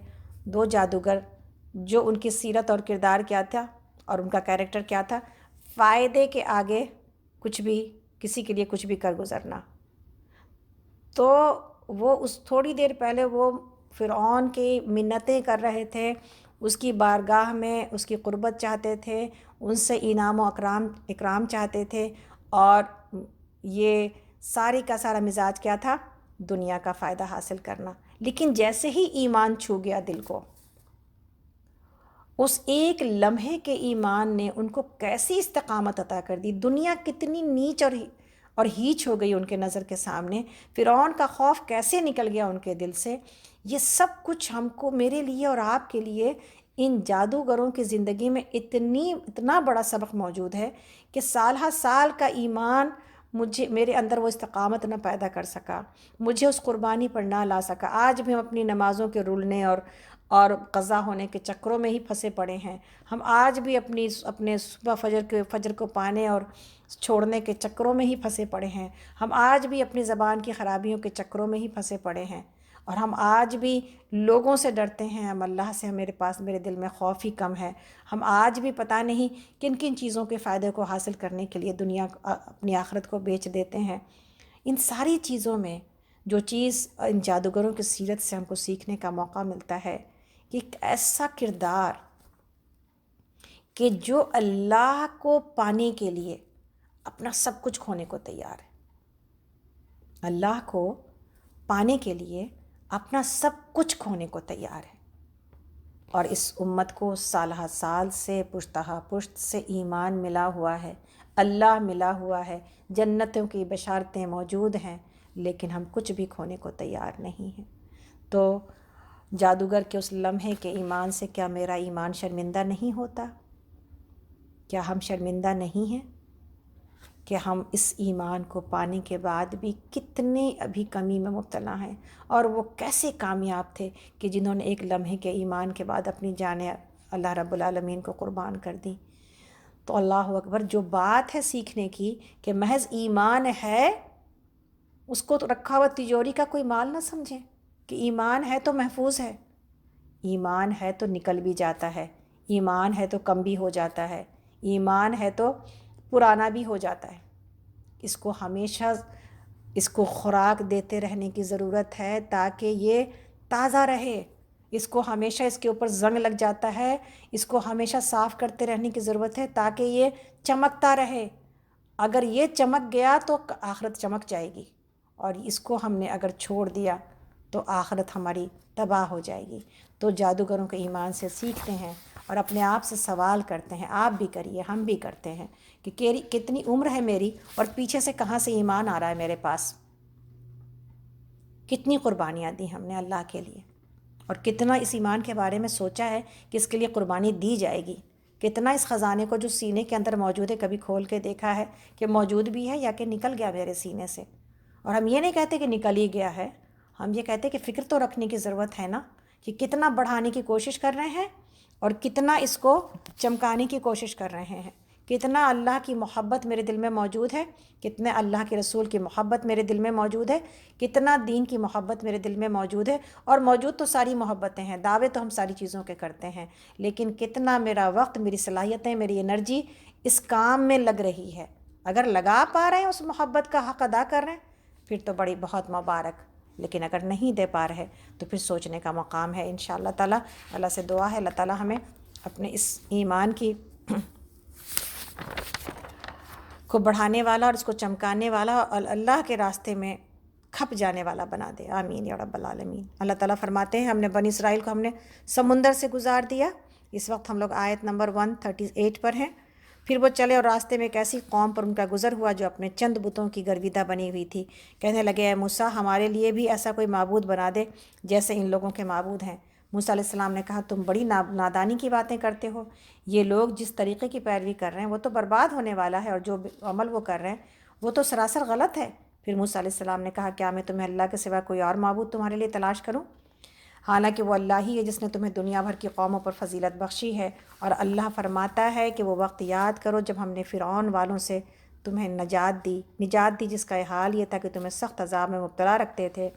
دو جادوگر جو ان کی سیرت اور کردار کیا تھا اور ان کا کیریکٹر کیا تھا، فائدے کے آگے کچھ بھی، کسی کے لیے کچھ بھی کر گزرنا، تو وہ اس تھوڑی دیر پہلے وہ فرعون کی منتیں کر رہے تھے، اس کی بارگاہ میں اس کی قربت چاہتے تھے، ان سے انعام و اکرام چاہتے تھے، اور یہ ساری کا سارا مزاج کیا تھا؟ دنیا کا فائدہ حاصل کرنا۔ لیکن جیسے ہی ایمان چھو گیا دل کو، اس ایک لمحے کے ایمان نے ان کو کیسی استقامت عطا کر دی، دنیا کتنی نیچ اور ہیچ ہو گئی ان کے نظر کے سامنے، فرعون کا خوف کیسے نکل گیا ان کے دل سے۔ یہ سب کچھ ہم کو، میرے لیے اور آپ کے لیے، ان جادوگروں کی زندگی میں اتنا بڑا سبق موجود ہے کہ سال ہر سال کا ایمان میرے اندر وہ استقامت نہ پیدا کر سکا، مجھے اس قربانی پر نہ لا سکا۔ آج بھی ہم اپنی نمازوں کے رولنے اور قضا ہونے کے چکروں میں ہی پھنسے پڑے ہیں۔ ہم آج بھی اپنے صبح فجر کو پانے اور چھوڑنے کے چکروں میں ہی پھنسے پڑے ہیں۔ ہم آج بھی اپنی زبان کی خرابیوں کے چکروں میں ہی پھنسے پڑے ہیں، اور ہم آج بھی لوگوں سے ڈرتے ہیں، ہم اللہ سے میرے دل میں خوف ہی کم ہے۔ ہم آج بھی پتہ نہیں کن کن چیزوں کے فائدے کو حاصل کرنے کے لیے اپنی آخرت کو بیچ دیتے ہیں۔ ان ساری چیزوں میں جو چیز ان جادوگروں کی سیرت سے ہم کو سیکھنے کا موقع ملتا ہے کہ ایک ایسا کردار کہ جو اللہ کو پانے کے لیے اپنا سب کچھ کھونے کو تیار ہے، اللہ کو پانے کے لیے اپنا سب کچھ کھونے کو تیار ہے، اور اس امت کو سالہ سال سے پشتہ پشت سے ایمان ملا ہوا ہے، اللہ ملا ہوا ہے، جنتوں کی بشارتیں موجود ہیں، لیکن ہم کچھ بھی کھونے کو تیار نہیں ہیں۔ تو جادوگر کے اس لمحے کے ایمان سے کیا میرا ایمان شرمندہ نہیں ہوتا؟ کیا ہم شرمندہ نہیں ہیں کہ ہم اس ایمان کو پانے کے بعد بھی کتنے ابھی کمی میں مبتلا ہیں؟ اور وہ کیسے کامیاب تھے کہ جنہوں نے ایک لمحے کے ایمان کے بعد اپنی جانیں اللہ رب العالمین کو قربان کر دی۔ تو اللہ اکبر، جو بات ہے سیکھنے کی کہ محض ایمان ہے، اس کو تو رکھا ہوا تجوری کا کوئی مال نہ سمجھیں کہ ایمان ہے تو محفوظ ہے۔ ایمان ہے تو نکل بھی جاتا ہے، ایمان ہے تو کم بھی ہو جاتا ہے، ایمان ہے تو پرانا بھی ہو جاتا ہے۔ اس کو ہمیشہ اس کو خوراک دیتے رہنے کی ضرورت ہے تاکہ یہ تازہ رہے۔ اس کو ہمیشہ اس کے اوپر زنگ لگ جاتا ہے، اس کو ہمیشہ صاف کرتے رہنے کی ضرورت ہے تاکہ یہ چمکتا رہے۔ اگر یہ چمک گیا تو آخرت چمک جائے گی، اور اس کو ہم نے اگر چھوڑ دیا تو آخرت ہماری تباہ ہو جائے گی۔ تو جادوگروں کے ایمان سے سیکھتے ہیں اور اپنے آپ سے سوال کرتے ہیں، آپ بھی کریے، ہم بھی کرتے ہیں کہ کتنی عمر ہے میری اور پیچھے سے کہاں سے ایمان آ رہا ہے میرے پاس، کتنی قربانیاں دی ہم نے اللہ کے لیے، اور کتنا اس ایمان کے بارے میں سوچا ہے کہ اس کے لیے قربانی دی جائے گی، کتنا اس خزانے کو جو سینے کے اندر موجود ہے کبھی کھول کے دیکھا ہے کہ موجود بھی ہے یا کہ نکل گیا میرے سینے سے۔ اور ہم یہ نہیں کہتے کہ نکل ہی گیا ہے، ہم یہ کہتے کہ فکر تو رکھنے کی ضرورت ہے نا، کہ کتنا بڑھانے کی کوشش کر رہے ہیں اور کتنا اس کو چمکانے کی کوشش کر رہے ہیں، کتنا اللہ کی محبت میرے دل میں موجود ہے، کتنے اللہ کے رسول کی محبت میرے دل میں موجود ہے، کتنا دین کی محبت میرے دل میں موجود ہے۔ اور موجود تو ساری محبتیں ہیں، دعوے تو ہم ساری چیزوں کے کرتے ہیں، لیکن کتنا میرا وقت، میری صلاحیتیں، میری انرجی اس کام میں لگ رہی ہے۔ اگر لگا پا رہے ہیں، اس محبت کا حق ادا کر رہے ہیں، پھر تو بڑی بہت مبارک، لیکن اگر نہیں دے پا رہے تو پھر سوچنے کا مقام ہے۔ انشاءاللہ تعالیٰ اللہ سے دعا ہے اللہ تعالیٰ ہمیں اپنے اس ایمان کی کو بڑھانے والا اور اس کو چمکانے والا اور اللہ کے راستے میں کھپ جانے والا بنا دے، آمین یا رب العالمین۔ اللہ تعالیٰ فرماتے ہیں ہم نے بنی اسرائیل کو ہم نے سمندر سے گزار دیا۔ اس وقت ہم لوگ آیت نمبر 138 پر ہیں۔ پھر وہ چلے اور راستے میں ایک ایسی قوم پر ان کا گزر ہوا جو اپنے چند بتوں کی گرویدہ بنی ہوئی تھی۔ کہنے لگے اے موسیٰ ہمارے لیے بھی ایسا کوئی معبود بنا دے جیسے ان لوگوں کے معبود ہیں۔ موسیٰ علیہ السلام نے کہا تم بڑی نادانی کی باتیں کرتے ہو، یہ لوگ جس طریقے کی پیروی کر رہے ہیں وہ تو برباد ہونے والا ہے، اور جو عمل وہ کر رہے ہیں وہ تو سراسر غلط ہے۔ پھر موسیٰ علیہ السلام نے کہا کیا میں تمہیں اللہ کے سوا کوئی اور معبود تمہارے لیے تلاش کروں؟ حالانکہ وہ اللہ ہی ہے جس نے تمہیں دنیا بھر کی قوموں پر فضیلت بخشی ہے، اور اللہ فرماتا ہے کہ وہ وقت یاد کرو جب ہم نے فرعون والوں سے تمہیں نجات دی جس کا حال یہ تھا کہ تمہیں سخت عذاب میں مبتلا رکھتے تھے،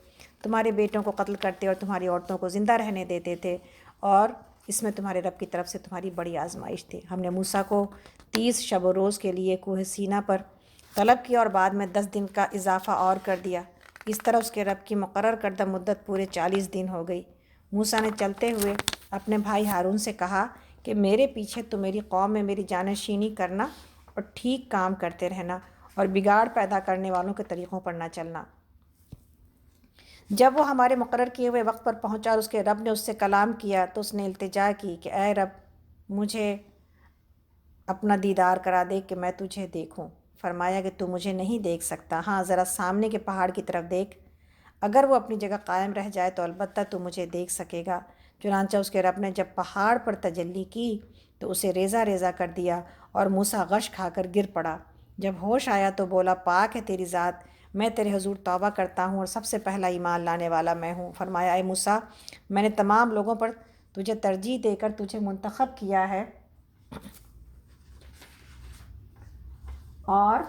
تمہارے بیٹوں کو قتل کرتے اور تمہاری عورتوں کو زندہ رہنے دیتے تھے، اور اس میں تمہارے رب کی طرف سے تمہاری بڑی آزمائش تھی۔ ہم نے موسیٰ کو 30 شب و روز کے لیے کوہ سینا پر طلب کیا اور بعد میں 10 دن کا اضافہ اور کر دیا۔ اس طرح اس کے رب کی مقرر کردہ مدت پورے 40 دن ہو گئی۔ موسیٰ نے چلتے ہوئے اپنے بھائی ہارون سے کہا کہ میرے پیچھے تو میری قوم میں میری جانشینی کرنا اور ٹھیک کام کرتے رہنا، اور بگاڑ پیدا کرنے والوں کے طریقوں پر نہ چلنا۔ جب وہ ہمارے مقرر کیے ہوئے وقت پر پہنچا اور اس کے رب نے اس سے کلام کیا تو اس نے التجا کی کہ اے رب مجھے اپنا دیدار کرا دے کہ میں تجھے دیکھوں۔ فرمایا کہ تو مجھے نہیں دیکھ سکتا، ہاں ذرا سامنے کے پہاڑ کی طرف دیکھ، اگر وہ اپنی جگہ قائم رہ جائے تو البتہ تو مجھے دیکھ سکے گا۔ چنانچہ اس کے رب نے جب پہاڑ پر تجلی کی تو اسے ریزہ ریزہ کر دیا اور موسیٰ غش کھا کر گر پڑا۔ جب ہوش آیا تو بولا پاک ہے تیری ذات، میں تیرے حضور توبہ کرتا ہوں اور سب سے پہلا ایمان لانے والا میں ہوں۔ فرمایا اے موسیٰ میں نے تمام لوگوں پر تجھے ترجیح دے کر تجھے منتخب کیا ہے، اور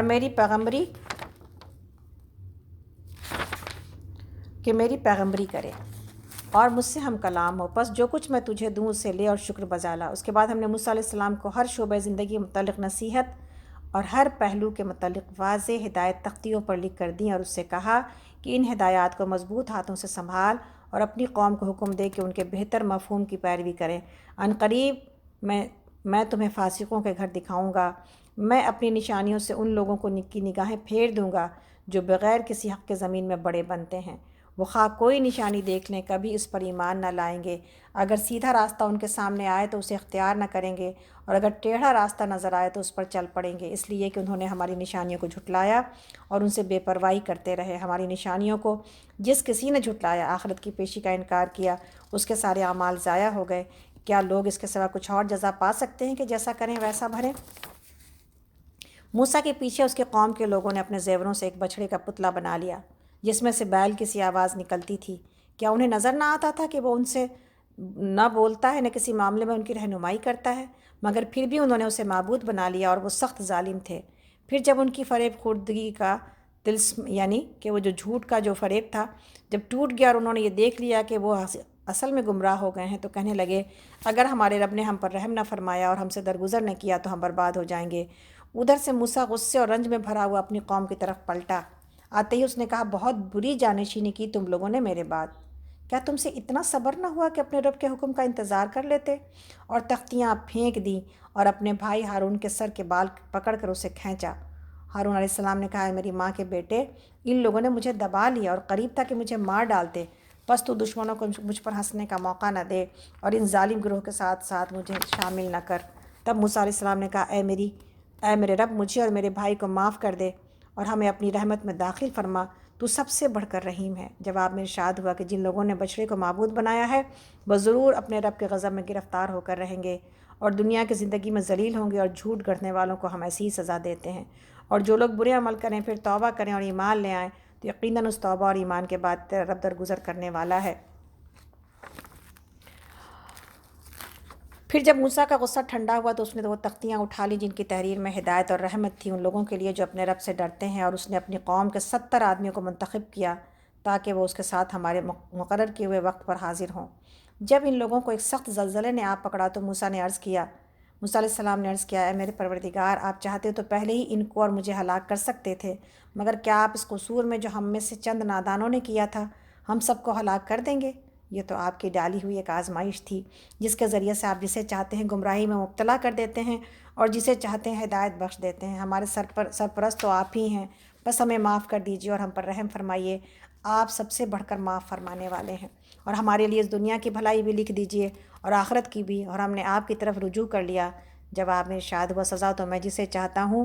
میری پیغمبری کرے اور مجھ سے ہم کلام ہو، پس جو کچھ میں تجھے دوں اسے لے اور شکر بجا لا۔ اس کے بعد ہم نے موسیٰ علیہ السلام کو ہر شعبہ زندگی کے متعلق نصیحت اور ہر پہلو کے متعلق واضح ہدایت تختیوں پر لکھ کر دیں، اور اس سے کہا کہ ان ہدایات کو مضبوط ہاتھوں سے سنبھال اور اپنی قوم کو حکم دے کہ ان کے بہتر مفہوم کی پیروی کریں۔ عنقریب میں تمہیں فاسقوں کے گھر دکھاؤں گا، میں اپنی نشانیوں سے ان لوگوں کو کی نگاہیں پھیر دوں گا جو بغیر کسی حق کے زمین میں بڑے بنتے ہیں۔ وہ خواہ کوئی نشانی دیکھ لیں کبھی اس پر ایمان نہ لائیں گے، اگر سیدھا راستہ ان کے سامنے آئے تو اسے اختیار نہ کریں گے، اور اگر ٹیڑھا راستہ نظر آئے تو اس پر چل پڑیں گے، اس لیے کہ انہوں نے ہماری نشانیوں کو جھٹلایا اور ان سے بے پرواہی کرتے رہے۔ ہماری نشانیوں کو جس کسی نے جھٹلایا، آخرت کی پیشی کا انکار کیا، اس کے سارے اعمال ضائع ہو گئے۔ کیا لوگ اس کے سوا کچھ اور جزا پا سکتے ہیں کہ جیسا کریں ویسا بھریں؟ موسیٰ کے پیچھے اس کے قوم کے لوگوں نے اپنے زیوروں سے ایک بچھڑے کا پتلا بنا لیا جس میں سے بیل کی سی آواز نکلتی تھی۔ کیا انہیں نظر نہ آتا تھا کہ وہ ان سے نہ بولتا ہے نہ کسی معاملے میں ان کی رہنمائی کرتا ہے؟ مگر پھر بھی انہوں نے اسے معبود بنا لیا اور وہ سخت ظالم تھے۔ پھر جب ان کی فریب خوردگی کا طلسم، یعنی کہ وہ جو جھوٹ کا جو فریب تھا، جب ٹوٹ گیا اور انہوں نے یہ دیکھ لیا کہ وہ اصل میں گمراہ ہو گئے ہیں، تو کہنے لگے اگر ہمارے رب نے ہم پر رحم نہ فرمایا اور ہم سے درگزر نہ کیا تو ہم برباد ہو جائیں گے۔ ادھر سے موسیٰ غصے اور رنج میں بھرا ہوا اپنی قوم کی طرف پلٹا۔ آتے ہی اس نے کہا بہت بری جانشینی کی تم لوگوں نے میرے بعد، کیا تم سے اتنا صبر نہ ہوا کہ اپنے رب کے حکم کا انتظار کر لیتے؟ اور تختیاں پھینک دیں اور اپنے بھائی ہارون کے سر کے بال پکڑ کر اسے کھینچا۔ ہارون علیہ السلام نے کہا میری ماں کے بیٹے، ان لوگوں نے مجھے دبا لیا اور قریب تھا کہ مجھے مار ڈالتے، بس تو دشمنوں کو مجھ پر ہنسنے کا موقع نہ دے اور ان ظالم گروہ کے ساتھ ساتھ مجھے شامل نہ کر۔ تب موسیٰ علیہ السلام نے کہا اے میرے رب مجھے اور میرے بھائی کو معاف کر دے اور ہمیں اپنی رحمت میں داخل فرما، تو سب سے بڑھ کر رحیم ہے۔ جواب میں ارشاد ہوا کہ جن لوگوں نے بچڑے کو معبود بنایا ہے وہ ضرور اپنے رب کے غضب میں گرفتار ہو کر رہیں گے اور دنیا کی زندگی میں ذلیل ہوں گے، اور جھوٹ گڑھنے والوں کو ہم ایسی ہی سزا دیتے ہیں۔ اور جو لوگ برے عمل کریں پھر توبہ کریں اور ایمان لے آئیں تو یقیناً اس توبہ اور ایمان کے بعد تیرا رب درگزر کرنے والا ہے۔ پھر جب موسیٰ کا غصہ ٹھنڈا ہوا تو اس نے وہ تختیاں اٹھا لی جن کی تحریر میں ہدایت اور رحمت تھی ان لوگوں کے لیے جو اپنے رب سے ڈرتے ہیں، اور اس نے اپنی قوم کے 70 آدمیوں کو منتخب کیا تاکہ وہ اس کے ساتھ ہمارے مقرر کیے ہوئے وقت پر حاضر ہوں۔ جب ان لوگوں کو ایک سخت زلزلے نے آ پکڑا تو موسیٰ علیہ السلام نے عرض کیا، اے میرے پروردگار، آپ چاہتے تو پہلے ہی ان کو اور مجھے ہلاک کر سکتے تھے، مگر کیا آپ اس قصور میں جو ہم میں سے چند نادانوں نے کیا تھا ہم سب کو ہلاک کر دیں گے؟ یہ تو آپ کی ڈالی ہوئی ایک آزمائش تھی جس کے ذریعے سے آپ جسے چاہتے ہیں گمراہی میں مبتلا کر دیتے ہیں اور جسے چاہتے ہیں ہدایت بخش دیتے ہیں۔ ہمارے سرپرست تو آپ ہی ہیں، بس ہمیں معاف کر دیجیے اور ہم پر رحم فرمائیے، آپ سب سے بڑھ کر معاف فرمانے والے ہیں، اور ہمارے لیے اس دنیا کی بھلائی بھی لکھ دیجیے اور آخرت کی بھی، اور ہم نے آپ کی طرف رجوع کر لیا۔ جواب میں ارشاد ہوا، سزا تو میں جسے چاہتا ہوں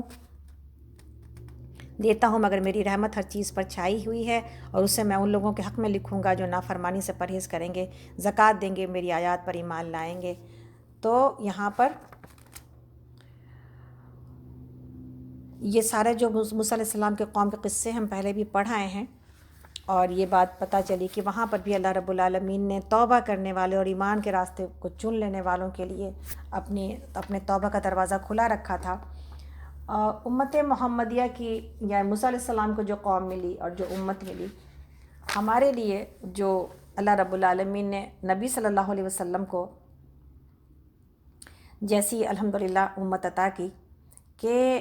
دیتا ہوں، مگر میری رحمت ہر چیز پر چھائی ہوئی ہے، اور اسے میں ان لوگوں کے حق میں لکھوں گا جو نافرمانی سے پرہیز کریں گے، زکوٰۃ دیں گے، میری آیات پر ایمان لائیں گے۔ تو یہاں پر یہ سارے جو موسیٰ علیہ السلام کے قوم کے قصے ہم پہلے بھی پڑھ آئے ہیں، اور یہ بات پتہ چلی کہ وہاں پر بھی اللہ رب العالمین نے توبہ کرنے والے اور ایمان کے راستے کو چن لینے والوں کے لیے اپنے توبہ کا دروازہ کھلا رکھا تھا۔ امت محمدیہ کی یا موسیٰ علیہ السلام کو جو قوم ملی اور جو امت ملی، ہمارے لیے جو اللہ رب العالمین نے نبی صلی اللہ علیہ وسلم کو جیسی الحمدللہ امت عطا کی کہ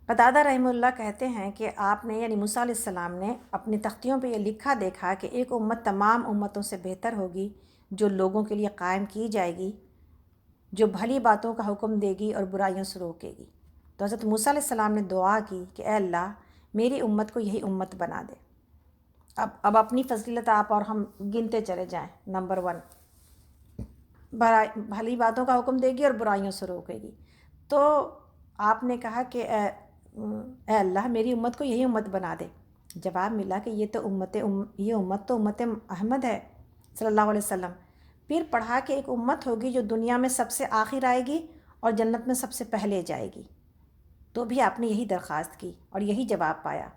قتادہ رحمہ اللہ کہتے ہیں کہ آپ نے یعنی موسیٰ علیہ السلام نے اپنی تختیوں پہ یہ لکھا دیکھا کہ ایک امت تمام امتوں سے بہتر ہوگی جو لوگوں کے لیے قائم کی جائے گی، جو بھلی باتوں کا حکم دے گی اور برائیوں سے روکے گی۔ تو حضرت موسیٰ علیہ السلام نے دعا کی کہ اے اللہ میری امت کو یہی امت بنا دے۔ اب اپنی فضیلت آپ اور ہم گنتے چلے جائیں۔ نمبر 1، بھلی باتوں کا حکم دے گی اور برائیوں سے روکے گی۔ تو آپ نے کہا کہ اے اللہ میری امت کو یہی امت بنا دے۔ جواب ملا کہ یہ امت تو امت احمد ہے صلی اللہ علیہ وسلم۔ پھر پڑھا کہ ایک امت ہوگی جو دنیا میں سب سے آخر آئے گی اور جنت میں سب سے پہلے جائے گی، تو بھی آپ نے یہی درخواست کی اور یہی جواب پایا۔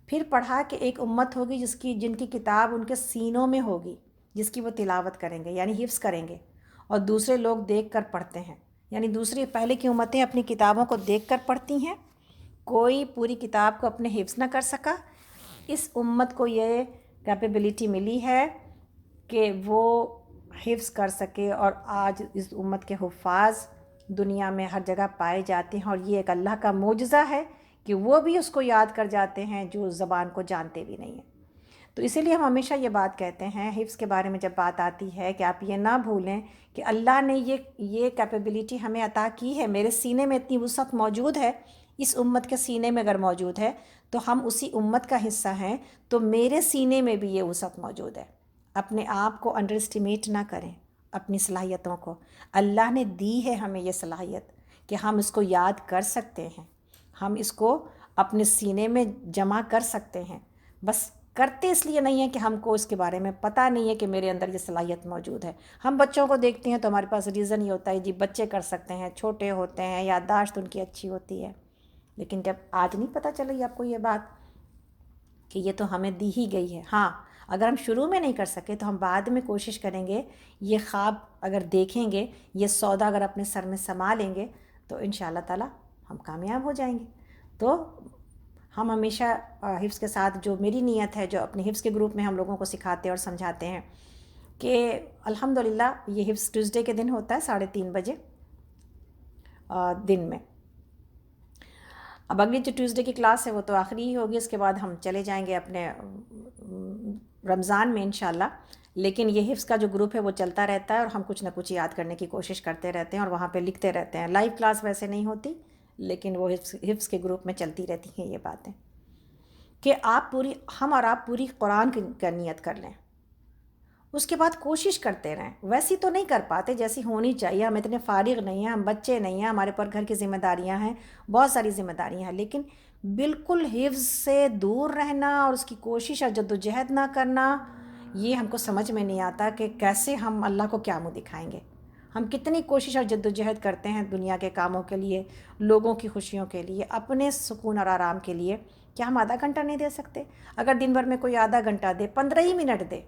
پھر پڑھا کہ ایک امت ہوگی جن کی کتاب ان کے سینوں میں ہوگی، جس کی وہ تلاوت کریں گے یعنی حفظ کریں گے، اور دوسرے لوگ دیکھ کر پڑھتے ہیں، یعنی پہلے کی امتیں اپنی کتابوں کو دیکھ کر پڑھتی ہیں، کوئی پوری کتاب کو اپنے حفظ نہ کر سکا۔ اس امت کو یہ کیپیبلٹی ملی ہے کہ وہ حفظ کر سکے، اور آج اس امت کے حفاظ دنیا میں ہر جگہ پائے جاتے ہیں، اور یہ ایک اللہ کا معجزہ ہے کہ وہ بھی اس کو یاد کر جاتے ہیں جو زبان کو جانتے بھی نہیں ہیں۔ تو اسی لیے ہم ہمیشہ یہ بات کہتے ہیں حفظ کے بارے میں جب بات آتی ہے کہ آپ یہ نہ بھولیں کہ اللہ نے یہ کیپیبلٹی ہمیں عطا کی ہے، میرے سینے میں اتنی وسعت موجود ہے، اس امت کے سینے میں اگر موجود ہے تو ہم اسی امت کا حصہ ہیں، تو میرے سینے میں بھی یہ وسعت موجود ہے۔ اپنے آپ کو انڈر اسٹیمیٹ نہ کریں، اپنی صلاحیتوں کو۔ اللہ نے دی ہے ہمیں یہ صلاحیت کہ ہم اس کو یاد کر سکتے ہیں، ہم اس کو اپنے سینے میں جمع کر سکتے ہیں، بس کرتے اس لیے نہیں ہے کہ ہم کو اس کے بارے میں پتہ نہیں ہے کہ میرے اندر یہ صلاحیت موجود ہے۔ ہم بچوں کو دیکھتے ہیں تو ہمارے پاس ریزن ہی ہوتا ہے جی بچے کر سکتے ہیں، چھوٹے ہوتے ہیں، یادداشت ان کی اچھی ہوتی ہے، لیکن جب آج نہیں پتہ چلی آپ کو یہ بات کہ یہ تو ہمیں دی ہی گئی ہے۔ ہاں اگر ہم شروع میں نہیں کر سکے تو ہم بعد میں کوشش کریں گے، یہ خواب اگر دیکھیں گے، یہ سودا اگر اپنے سر میں سما لیں گے تو انشاءاللہ تعالی ہم کامیاب ہو جائیں گے۔ تو ہم ہمیشہ حفظ کے ساتھ جو میری نیت ہے جو اپنے حفظ کے گروپ میں ہم لوگوں کو سکھاتے اور سمجھاتے ہیں کہ الحمدللہ یہ حفظ ٹیوزڈے کے دن ہوتا ہے 3:30 بجے دن میں۔ اب اگلی جو ٹیوزڈے کی کلاس ہے وہ تو آخری ہی ہوگی، اس کے بعد ہم چلے جائیں گے اپنے رمضان میں انشاءاللہ، لیکن یہ حفظ کا جو گروپ ہے وہ چلتا رہتا ہے اور ہم کچھ نہ کچھ یاد کرنے کی کوشش کرتے رہتے ہیں اور وہاں پہ لکھتے رہتے ہیں۔ لائیو کلاس ویسے نہیں ہوتی لیکن وہ حفظ کے گروپ میں چلتی رہتی ہیں یہ باتیں کہ ہم اور آپ پوری قرآن کی نیت کر لیں، اس کے بعد کوشش کرتے رہیں. ویسی تو نہیں کر پاتے جیسی ہونی چاہیے، ہم اتنے فارغ نہیں ہیں، ہم بچے نہیں ہیں، ہمارے پر گھر کی ذمہ داریاں ہیں، بہت ساری ذمہ داریاں ہیں، لیکن بالکل حفظ سے دور رہنا اور اس کی کوشش اور جد و جہد نہ کرنا، یہ ہم کو سمجھ میں نہیں آتا کہ کیسے ہم اللہ کو کیا منہ دکھائیں گے. ہم کتنی کوشش اور جد و جہد کرتے ہیں دنیا کے کاموں کے لیے، لوگوں کی خوشیوں کے لیے، اپنے سکون اور آرام کے لیے. کیا ہم آدھا گھنٹہ نہیں دے سکتے؟ اگر دن بھر میں کوئی آدھا گھنٹہ دے، 15 ہی منٹ دے،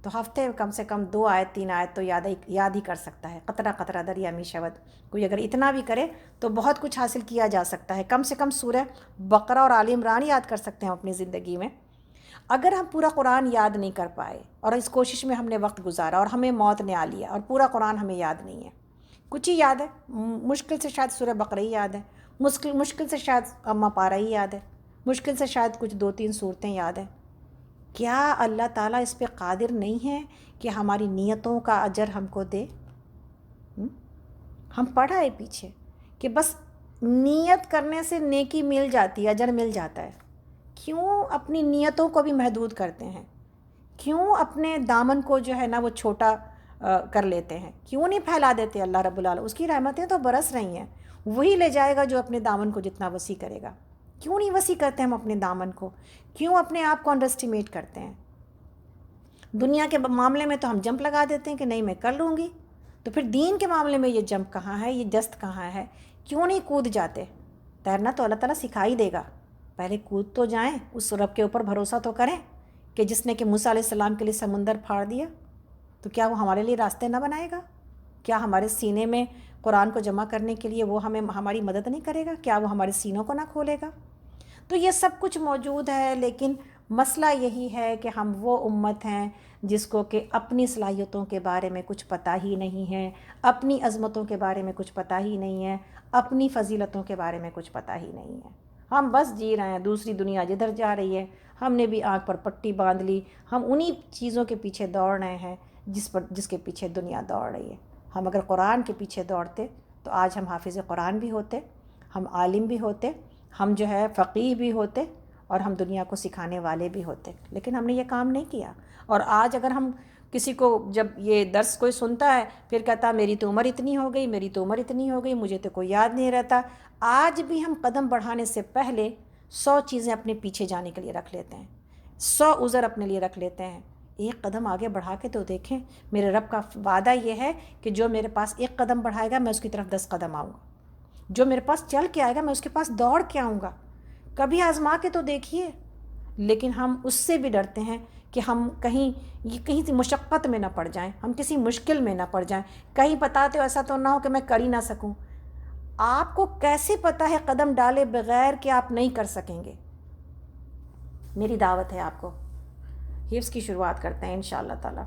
تو ہفتے میں کم سے کم 2 آیت 3 آیت تو یاد ہی کر سکتا ہے. قطرہ قطرہ دریا می شود. کوئی اگر اتنا بھی کرے تو بہت کچھ حاصل کیا جا سکتا ہے. کم سے کم سورہ بقرہ اور آل عمران یاد کر سکتے ہیں اپنی زندگی میں. اگر ہم پورا قرآن یاد نہیں کر پائے اور اس کوشش میں ہم نے وقت گزارا اور ہمیں موت نے آ لیا اور پورا قرآن ہمیں یاد نہیں ہے، کچھ ہی یاد ہے، مشکل سے شاید سورہ بقرہ ہی یاد ہے، مشکل سے شاید اما پارہ ہی یاد ہے، مشکل سے شاید کچھ 2-3 صورتیں یاد ہیں. کیا اللہ تعالیٰ اس پہ قادر نہیں ہے کہ ہماری نیتوں کا اجر ہم کو دے؟ ہم پڑھا ہے پیچھے کہ بس نیت کرنے سے نیکی مل جاتی ہے، اجر مل جاتا ہے. کیوں اپنی نیتوں کو بھی محدود کرتے ہیں؟ کیوں اپنے دامن کو جو ہے نا وہ چھوٹا کر لیتے ہیں؟ کیوں نہیں پھیلا دیتے اللہ رب العالمین؟ اس کی رحمتیں تو برس رہی ہیں، وہی لے جائے گا جو اپنے دامن کو جتنا وسیع کرے گا. کیوں نہیں وسیع کرتے ہم اپنے دامن کو؟ کیوں اپنے آپ کو انڈر اسٹیمیٹ کرتے ہیں؟ دنیا کے معاملے میں تو ہم جمپ لگا دیتے ہیں کہ نہیں میں کر لوں گی، تو پھر دین کے معاملے میں یہ جمپ کہاں ہے، یہ جست کہاں ہے؟ کیوں نہیں کود جاتے؟ تیرنا تو اللہ تعالیٰ سکھا ہی دے گا، پہلے کود تو جائیں، اس رب کے اوپر بھروسہ تو کریں کہ جس نے کہ موسیٰ علیہ السلام کے لیے سمندر پھاڑ دیا، تو کیا وہ ہمارے لیے راستے نہ بنائے گا؟ کیا ہمارے سینے میں قرآن کو جمع کرنے کے لیے وہ ہماری مدد نہیں کرے گا؟ کیا وہ ہمارے سینوں کو نہ کھولے گا؟ تو یہ سب کچھ موجود ہے، لیکن مسئلہ یہی ہے کہ ہم وہ امت ہیں جس کو کہ اپنی صلاحیتوں کے بارے میں کچھ پتہ ہی نہیں ہے، اپنی عظمتوں کے بارے میں کچھ پتہ ہی نہیں ہے، اپنی فضیلتوں کے بارے میں کچھ پتہ ہی نہیں ہے. ہم بس جی رہے ہیں، دوسری دنیا جدھر جا رہی ہے ہم نے بھی آنکھ پر پٹی باندھ لی، ہم انہی چیزوں کے پیچھے دوڑ رہے ہیں جس کے پیچھے دنیا دوڑ رہی ہے. ہم اگر قرآن کے پیچھے دوڑتے تو آج ہم حافظ قرآن بھی ہوتے، ہم عالم بھی ہوتے، ہم جو ہے فقیہ بھی ہوتے، اور ہم دنیا کو سکھانے والے بھی ہوتے. لیکن ہم نے یہ کام نہیں کیا. اور آج اگر ہم کسی کو جب یہ درس کوئی سنتا ہے پھر کہتا میری تو عمر اتنی ہو گئی، میری تو عمر اتنی ہو گئی، مجھے تو کوئی یاد نہیں رہتا. آج بھی ہم قدم بڑھانے سے پہلے 100 چیزیں اپنے پیچھے جانے کے لیے رکھ لیتے ہیں، 100 عذر اپنے لیے رکھ لیتے ہیں. ایک قدم آگے بڑھا کے تو دیکھیں. میرے رب کا وعدہ یہ ہے کہ جو میرے پاس ایک قدم بڑھائے گا میں اس کی طرف 10 قدم آؤں گا، جو میرے پاس چل کے آئے گا میں اس کے پاس دوڑ کے آؤں گا. کبھی آزما کے تو دیکھیے. لیکن ہم اس سے بھی ڈرتے ہیں کہ ہم کہیں سی مشقت میں نہ پڑ جائیں، ہم کسی مشکل میں نہ پڑ جائیں، کہیں پتہ تو ایسا تو نہ ہو کہ میں کر ہی نہ سکوں. آپ کو کیسے پتہ ہے قدم ڈالے بغیر کہ آپ نہیں کر سکیں گے؟ میری دعوت ہے آپ کو، حفظ کی شروعات کرتے ہیں انشاءاللہ تعالیٰ.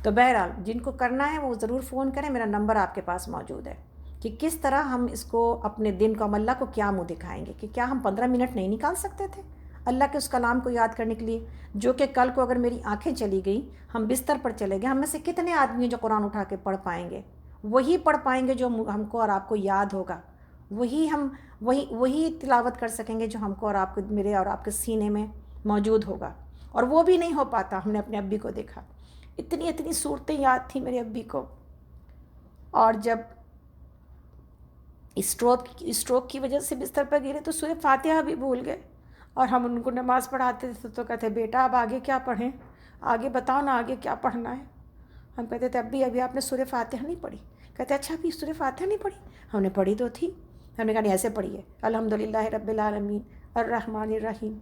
تو بہرحال جن کو کرنا ہے وہ ضرور فون کریں، میرا نمبر آپ کے پاس موجود ہے کہ کس طرح ہم اس کو اپنے دن کو، ہم اللہ کو کیا منہ دکھائیں گے. کہ کیا ہم 15 منٹ نہیں نکال سکتے تھے اللہ کے اس کلام کو یاد کرنے کے لیے؟ جو کہ کل کو اگر میری آنکھیں چلی گئیں، ہم بستر پر چلے گئے، ہم میں سے کتنے آدمی ہیں جو قرآن اٹھا کے پڑھ پائیں گے؟ وہی پڑھ پائیں گے جو ہم کو اور آپ کو یاد ہوگا، وہی تلاوت کر سکیں گے جو ہم کو اور آپ کو، میرے اور آپ کے سینے میں موجود ہوگا. اور وہ بھی نہیں ہو پاتا. ہم نے اپنے ابی کو دیکھا، اتنی صورتیں یاد تھیں میرے ابی کو، اور جب اسٹروک کی وجہ سے بستر پر گرے تو سورہ فاتحہ بھی بھول گئے. اور ہم ان کو نماز پڑھاتے تھے تو کہتے بیٹا اب آگے کیا پڑھیں، آگے بتاؤ نا آگے کیا پڑھنا ہے. ہم کہتے تھے ابھی آپ نے سورہ فاتحہ نہیں پڑھی. کہتے اچھا ابھی سورہ فاتحہ نہیں پڑھی. ہم نے پڑھی تو تھی. ہم نے کہا نہیں ایسے پڑھیے، الحمدللہ رب العالمین الرحمن الرحیم.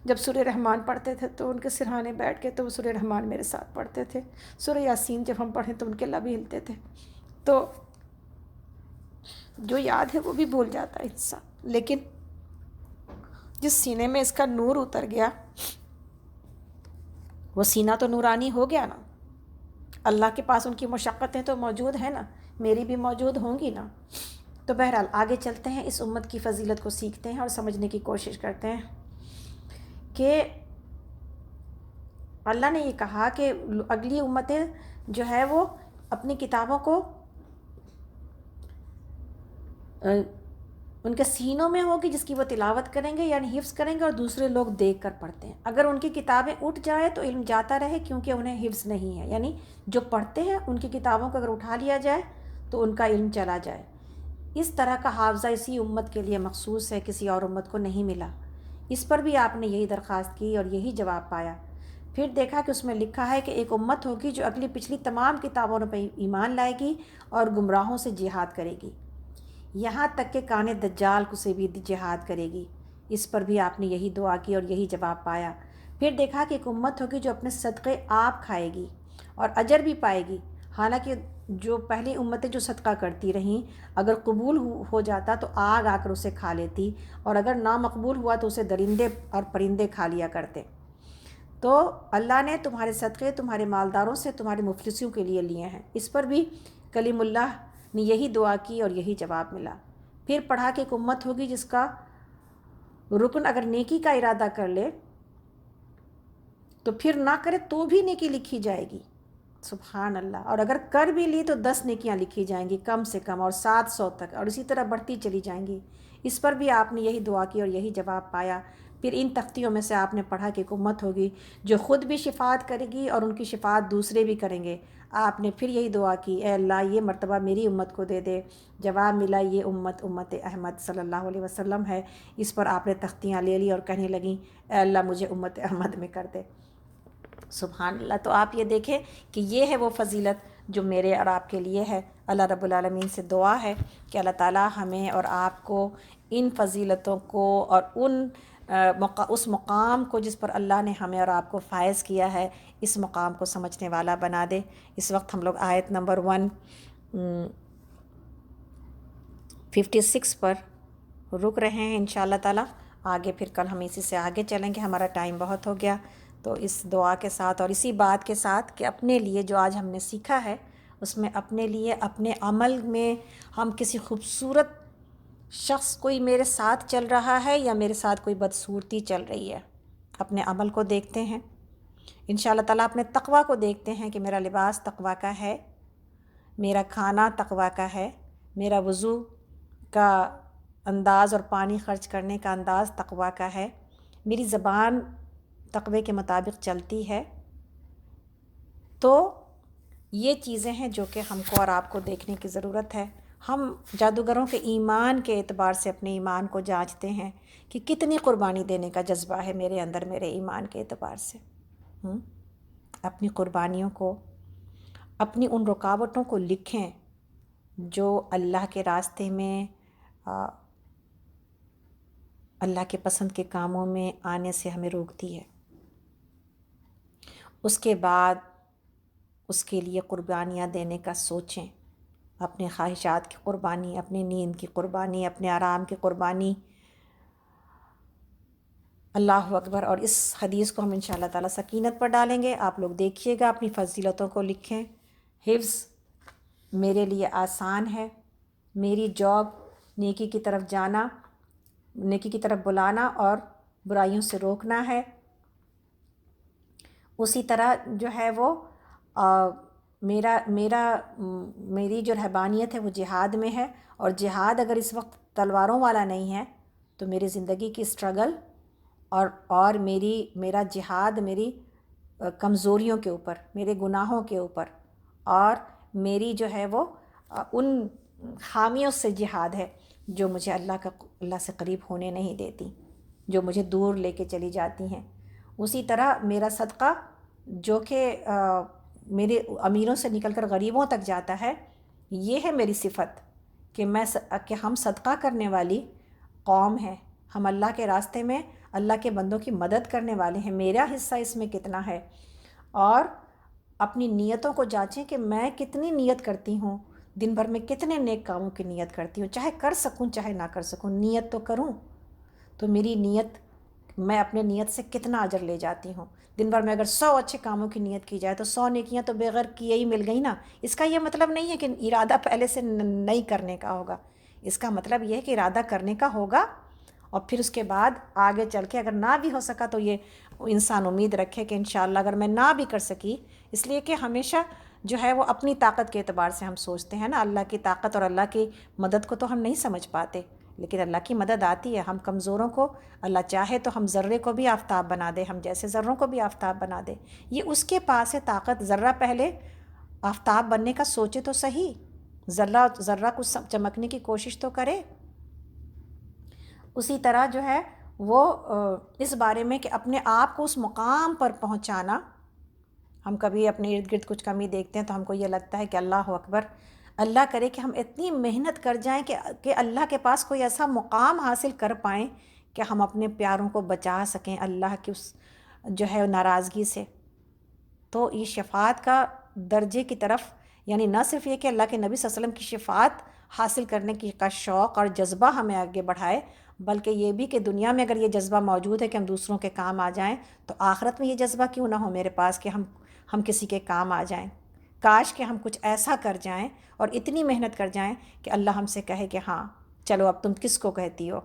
جب سورہ رحمان پڑھتے تھے تو ان کے سرہانے بیٹھ کے تو وہ سورہ رحمان میرے ساتھ پڑھتے تھے. سورہ یاسین جب ہم پڑھیں تو ان کے لب ہلتے تھے. تو جو یاد ہے وہ بھی بھول جاتا ہے انسان. لیکن جس سینے میں اس کا نور اتر گیا وہ سینہ تو نورانی ہو گیا نا. اللہ کے پاس ان کی مشقتیں تو موجود ہیں نا، میری بھی موجود ہوں گی نا. تو بہرحال آگے چلتے ہیں، اس امت کی فضیلت کو سیکھتے ہیں اور سمجھنے کی کوشش کرتے ہیں کہ اللہ نے یہ کہا کہ اگلی امتیں جو ہے وہ اپنی کتابوں کو ان کے سینوں میں ہوگی جس کی وہ تلاوت کریں گے یعنی حفظ کریں گے، اور دوسرے لوگ دیکھ کر پڑھتے ہیں۔ اگر ان کی کتابیں اٹھ جائیں تو علم جاتا رہے، کیونکہ انہیں حفظ نہیں ہے، یعنی جو پڑھتے ہیں ان کی کتابوں کو اگر اٹھا لیا جائے تو ان کا علم چلا جائے۔ اس طرح کا حافظہ اسی امت کے لیے مخصوص ہے، کسی اور امت کو نہیں ملا۔ اس پر بھی آپ نے یہی درخواست کی اور یہی جواب پایا۔ پھر دیکھا کہ اس میں لکھا ہے کہ ایک امت ہوگی جو اگلی پچھلی تمام کتابوں پر ایمان لائے گی اور گمراہوں سے جہاد کرے گی، یہاں تک کہ کان دجال کو سے بھی جہاد کرے گی۔ اس پر بھی آپ نے یہی دعا کی اور یہی جواب پایا۔ پھر دیکھا کہ ایک امت ہوگی جو اپنے صدقے آپ کھائے گی اور اجر بھی پائے گی، حالانکہ جو پہلی امتیں جو صدقہ کرتی رہیں اگر قبول ہو جاتا تو آگ آ کر اسے کھا لیتی، اور اگر نامقبول ہوا تو اسے درندے اور پرندے کھا لیا کرتے۔ تو اللہ نے تمہارے صدقے تمہارے مالداروں سے تمہارے مفلسیوں کے لیے لیے ہیں۔ اس پر بھی کلیم اللہ نے یہی دعا کی اور یہی جواب ملا۔ پھر پڑھا کہ ایک امت ہوگی جس کا رکن اگر نیکی کا ارادہ کر لے تو پھر نہ کرے تو بھی نیکی لکھی جائے گی، سبحان اللہ، اور اگر کر بھی لی تو 10 نیکیاں لکھی جائیں گی کم سے کم، اور 700 تک، اور اسی طرح بڑھتی چلی جائیں گی۔ اس پر بھی آپ نے یہی دعا کی اور یہی جواب پایا۔ پھر ان تختیوں میں سے آپ نے پڑھا کہ ایک امت ہوگی جو خود بھی شفاعت کرے گی اور ان کی شفاعت دوسرے بھی کریں گے۔ آپ نے پھر یہی دعا کی، اے اللہ یہ مرتبہ میری امت کو دے دے۔ جواب ملا، یہ امت احمد صلی اللہ علیہ وسلم ہے۔ اس پر آپ نے تختیاں لے لی اور کہنے لگیں، اے اللہ مجھے امت احمد میں کر دے، سبحان اللہ۔ تو آپ یہ دیکھیں کہ یہ ہے وہ فضیلت جو میرے اور آپ کے لیے ہے۔ اللہ رب العالمین سے دعا ہے کہ اللہ تعالیٰ ہمیں اور آپ کو ان فضیلتوں کو اور اس مقام کو جس پر اللہ نے ہمیں اور آپ کو فائز کیا ہے، اس مقام کو سمجھنے والا بنا دے۔ اس وقت ہم لوگ آیت نمبر 156 پر رک رہے ہیں انشاءاللہ تعالیٰ۔ آگے پھر کل ہم اسی سے آگے چلیں گے، ہمارا ٹائم بہت ہو گیا۔ تو اس دعا کے ساتھ اور اسی بات کے ساتھ کہ اپنے لیے جو آج ہم نے سیکھا ہے اس میں اپنے لیے اپنے عمل میں ہم کسی خوبصورت شخص کوئی میرے ساتھ چل رہا ہے یا میرے ساتھ کوئی بدصورتی چل رہی ہے، اپنے عمل کو دیکھتے ہیں انشاءاللہ تعالیٰ، اپنے تقویٰ کو دیکھتے ہیں کہ میرا لباس تقویٰ کا ہے، میرا کھانا تقویٰ کا ہے، میرا وضو کا انداز اور پانی خرچ کرنے کا انداز تقویٰ کا ہے، میری زبان تقوی کے مطابق چلتی ہے۔ تو یہ چیزیں ہیں جو کہ ہم کو اور آپ کو دیکھنے کی ضرورت ہے۔ ہم جادوگروں کے ایمان کے اعتبار سے اپنے ایمان کو جانچتے ہیں کہ کتنی قربانی دینے کا جذبہ ہے میرے اندر، میرے ایمان کے اعتبار سے۔ اپنی قربانیوں کو، اپنی ان رکاوٹوں کو لکھیں جو اللہ کے راستے میں، اللہ کے پسند کے کاموں میں آنے سے ہمیں روکتی ہے۔ اس کے بعد اس کے لیے قربانیاں دینے کا سوچیں، اپنے خواہشات کی قربانی، اپنی نیند کی قربانی، اپنے آرام کی قربانی۔ اللہ اکبر۔ اور اس حدیث کو ہم انشاءاللہ تعالیٰ سکینت پر ڈالیں گے، آپ لوگ دیکھیے گا، اپنی فضیلتوں کو لکھیں۔ حفظ میرے لیے آسان ہے، میری جاب نیکی کی طرف جانا، نیکی کی طرف بلانا اور برائیوں سے روکنا ہے۔ اسی طرح جو ہے وہ میری جو رہبانیت ہے وہ جہاد میں ہے، اور جہاد اگر اس وقت تلواروں والا نہیں ہے تو میری زندگی کی اسٹرگل اور میرا جہاد میری کمزوریوں کے اوپر، میرے گناہوں کے اوپر، اور میری جو ہے وہ ان خامیوں سے جہاد ہے جو مجھے اللہ سے قریب ہونے نہیں دیتی، جو مجھے دور لے کے چلی جاتی ہیں۔ اسی طرح میرا صدقہ جو کہ میرے امیروں سے نکل کر غریبوں تک جاتا ہے، یہ ہے میری صفت کہ ہم صدقہ کرنے والی قوم ہیں، ہم اللہ کے راستے میں اللہ کے بندوں کی مدد کرنے والے ہیں۔ میرا حصہ اس میں کتنا ہے، اور اپنی نیتوں کو جانچیں کہ میں کتنی نیت کرتی ہوں، دن بھر میں کتنے نیک کاموں کی نیت کرتی ہوں، چاہے کر سکوں چاہے نہ کر سکوں، نیت تو کروں۔ تو میری نیت، میں اپنے نیت سے کتنا اجر لے جاتی ہوں۔ دن بھر میں اگر 100 اچھے کاموں کی نیت کی جائے تو 100 نیکیاں تو بغیر کیے ہی مل گئی نا۔ اس کا یہ مطلب نہیں ہے کہ ارادہ پہلے سے نہیں کرنے کا ہوگا، اس کا مطلب یہ ہے کہ ارادہ کرنے کا ہوگا، اور پھر اس کے بعد آگے چل کے اگر نہ بھی ہو سکا تو یہ انسان امید رکھے کہ انشاءاللہ اگر میں نہ بھی کر سکی، اس لیے کہ ہمیشہ جو ہے وہ اپنی طاقت کے اعتبار سے ہم سوچتے ہیں نا، اللہ کی طاقت اور اللہ کی مدد کو تو ہم نہیں سمجھ پاتے، لیکن اللہ کی مدد آتی ہے. ہم کمزوروں کو اللہ چاہے تو ہم ذرے کو بھی آفتاب بنا دے, ہم جیسے ذروں کو بھی آفتاب بنا دے. یہ اس کے پاس ہے طاقت. ذرہ پہلے آفتاب بننے کا سوچے تو صحیح, ذرہ کچھ چمکنے کی کوشش تو کرے. اسی طرح جو ہے وہ اس بارے میں کہ اپنے آپ کو اس مقام پر پہنچانا. ہم کبھی اپنے ارد گرد کچھ کمی دیکھتے ہیں تو ہم کو یہ لگتا ہے کہ اللہ اکبر, اللہ کرے کہ ہم اتنی محنت کر جائیں کہ اللہ کے پاس کوئی ایسا مقام حاصل کر پائیں کہ ہم اپنے پیاروں کو بچا سکیں اللہ کی اس جو ہے ناراضگی سے. تو یہ شفاعت کا درجے کی طرف, یعنی نہ صرف یہ کہ اللہ کے نبی صلی اللہ علیہ وسلم کی شفاعت حاصل کرنے کا شوق اور جذبہ ہمیں آگے بڑھائے, بلکہ یہ بھی کہ دنیا میں اگر یہ جذبہ موجود ہے کہ ہم دوسروں کے کام آ جائیں, تو آخرت میں یہ جذبہ کیوں نہ ہو میرے پاس کہ ہم کسی کے کام آ جائیں. کاش کہ ہم کچھ ایسا کر جائیں اور اتنی محنت کر جائیں کہ اللہ ہم سے کہے کہ ہاں چلو اب تم کس کو کہتی ہو,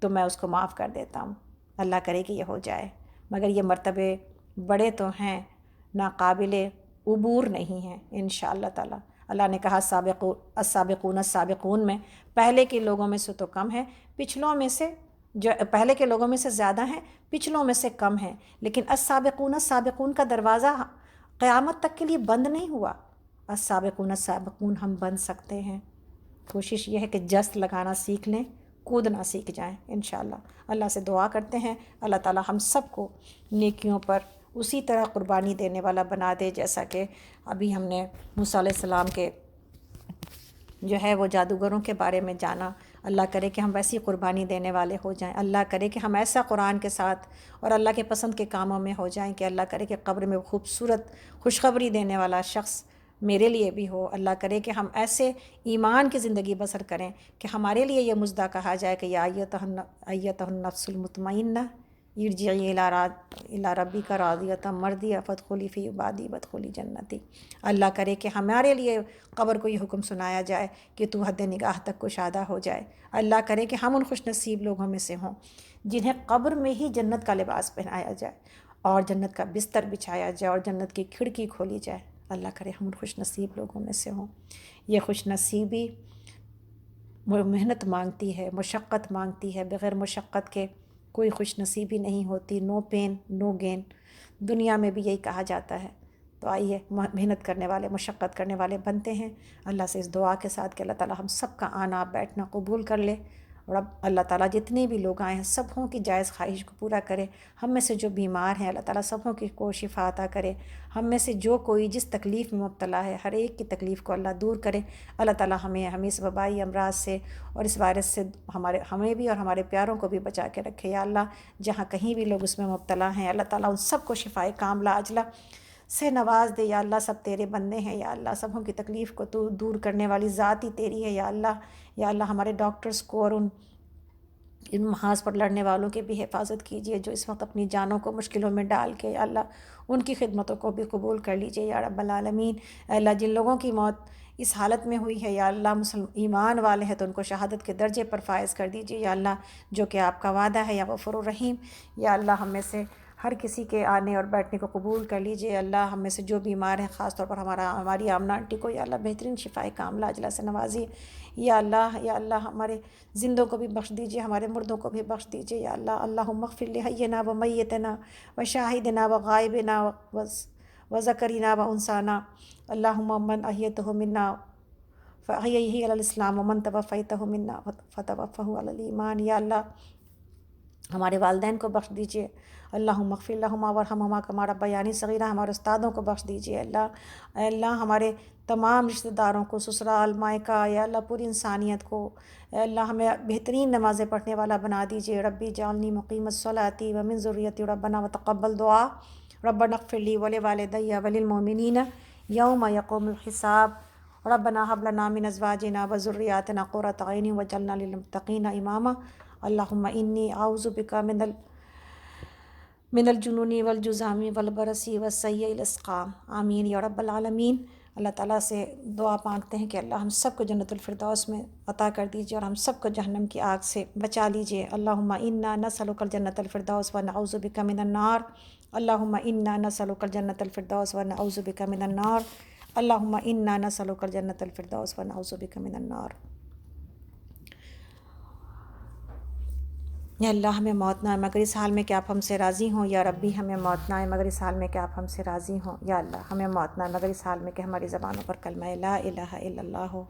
تو میں اس کو معاف کر دیتا ہوں. اللہ کرے کہ یہ ہو جائے, مگر یہ مرتبے بڑے تو ہیں, ناقابل عبور نہیں ہیں انشاءاللہ تعالی. اللہ نے کہا السابقون السابقون میں پہلے کے لوگوں میں سے تو کم ہے, پچھلوں میں سے جو پہلے کے لوگوں میں سے زیادہ ہیں, پچھلوں میں سے کم ہیں. لیکن السابقون السابقون کا دروازہ قیامت تک کے لیے بند نہیں ہوا. السابقون السابقون ہم بن سکتے ہیں. کوشش یہ ہے کہ جست لگانا سیکھ لیں, کودنا سیکھ جائیں انشاءاللہ. اللہ سے دعا کرتے ہیں اللہ تعالی ہم سب کو نیکیوں پر اسی طرح قربانی دینے والا بنا دے جیسا کہ ابھی ہم نے موسیٰ علیہ السلام کے جو ہے وہ جادوگروں کے بارے میں جانا. اللہ کرے کہ ہم ویسی قربانی دینے والے ہو جائیں. اللہ کرے کہ ہم ایسا قرآن کے ساتھ اور اللہ کے پسند کے کاموں میں ہو جائیں کہ اللہ کرے کہ قبر میں خوبصورت خوشخبری دینے والا شخص میرے لیے بھی ہو. اللہ کرے کہ ہم ایسے ایمان کی زندگی بسر کریں کہ ہمارے لیے یہ مژدہ کہا جائے کہ یا ایتھا النفس المطمئنہ ارجعی الی ربک راضیۃ مرضیہ فادخلی فی عبادی وادخلی جنتی. اللہ کرے کہ ہمارے لیے قبر کو یہ حکم سنایا جائے کہ تو حد نگاہ تک کشادہ ہو جائے. اللہ کرے کہ ہم ان خوش نصیب لوگوں میں سے ہوں جنہیں قبر میں ہی جنت کا لباس پہنایا جائے اور جنت کا بستر بچھایا جائے اور جنت کی کھڑکی کھولی جائے. اللہ کرے ہم ان خوش نصیب لوگوں میں سے ہوں. یہ خوش نصیبی محنت مانگتی ہے, مشقت مانگتی ہے. بغیر مشقت کے کوئی خوش نصیبی نہیں ہوتی. نو پین نو گین, دنیا میں بھی یہی کہا جاتا ہے. تو آئیے محنت کرنے والے, مشقت کرنے والے بنتے ہیں. اللہ سے اس دعا کے ساتھ کہ اللہ تعالی ہم سب کا آنا بیٹھنا قبول کر لے, اور اب اللہ تعالیٰ جتنے بھی لوگ آئے ہیں سبوں کی جائز خواہش کو پورا کرے. ہم میں سے جو بیمار ہیں اللہ تعالیٰ سبوں کو شفا عطا کرے. ہم میں سے جو کوئی جس تکلیف میں مبتلا ہے ہر ایک کی تکلیف کو اللہ دور کرے. اللہ تعالیٰ ہمیں اس وبائی امراض سے اور اس وائرس سے ہمیں بھی اور ہمارے پیاروں کو بھی بچا کے رکھے. یا اللہ جہاں کہیں بھی لوگ اس میں مبتلا ہیں اللہ تعالیٰ ان سب کو شفائے کاملہ عاجلہ سے نواز دے. یا اللہ سب تیرے بندے ہیں. یا اللہ سبوں کی تکلیف کو تو دور کرنے والی ذات ہی تیری ہے. یا اللہ ہمارے ڈاکٹرز کو اور ان محاذ پر لڑنے والوں کی بھی حفاظت کیجیے جو اس وقت اپنی جانوں کو مشکلوں میں ڈال کے یا اللہ ان کی خدمتوں کو بھی قبول کر لیجیے یا رب العالمین. اے اللہ جن لوگوں کی موت اس حالت میں ہوئی ہے یا اللہ ایمان والے ہیں تو ان کو شہادت کے درجے پر فائز کر دیجیے. یا اللہ جو کہ آپ کا وعدہ ہے یا غفور الرحیم. یا اللہ ہم میں سے ہر کسی کے آنے اور بیٹھنے کو قبول کر لیجیے. اللہ ہم میں سے جو بیمار ہیں خاص طور پر ہماری آمنہ آنٹی کو یا اللہ بہترین شفائے کاملہ عاجلہ سے نوازیے. یا اللہ ہمارے زندوں کو بھی بخش دیجیے, ہمارے مردوں کو بھی بخش دیجیے. یا اللہ اللہم اغفر لحینا و میتنا و شاہدنا و غائبنا و ذکرنا و انسانا. اللہم من احییتہ منا فاحیہ علی الاسلام ومن توفیتہ منا فتوفہ علی الایمان. یا اللہ ہمارے والدین کو بخش دیجیے. اللہم اغفر لہما وارحمہما کما ربیانی صغیرہ. ہمارے استادوں کو بخش دیجیے. اے اللہ ہمارے تمام رشتہ داروں کو, سسرال مائکہ, یا اللہ پوری انسانیت کو اے اللہ ہمیں بہترین نمازیں پڑھنے والا بنا دیجیے. ربی جعلنی مقیم الصلاۃ ومن ذریتی ربنا وتقبل دعا. ربنا اغفر لی ولوالدی وللمؤمنین یوم یقوم الحساب. ربنا هب لنا من ازواجنا وذریاتنا قرۃ اعین واجعلنا للمتقین اماما. اللہم انی اعوذ بک من الجنون والجذام والبرص والسیء الاسقام. آمین یا رب العالمین. اللہ تعالیٰ سے دعا مانگتے ہیں کہ اللہ ہم سب کو جنت الفردوس میں عطا کر دیجیے اور ہم سب کو جہنم کی آگ سے بچا لیجیے. اللہم انا نسألک الجنت الفردوس ونعوذ بک من النار. اللہم انا نسألک الجنت الفردوس ونعوذ بک من النار. اللہم انا نسألک الجنت الفردوس ونعوذ بک من النار. یا اللہ ہمیں موت نہ آئے مگر اس حال میں کہ آپ ہم سے راضی ہوں، یا ربی ہمیں موت نہ آئے مگر اس حال میں کہ آپ ہم سے راضی ہوں، یا اللہ ہمیں موت نہ آئے مگر اس حال میں کہ ہماری زبانوں پر کلمہ لا الہ الا اللہ ہو۔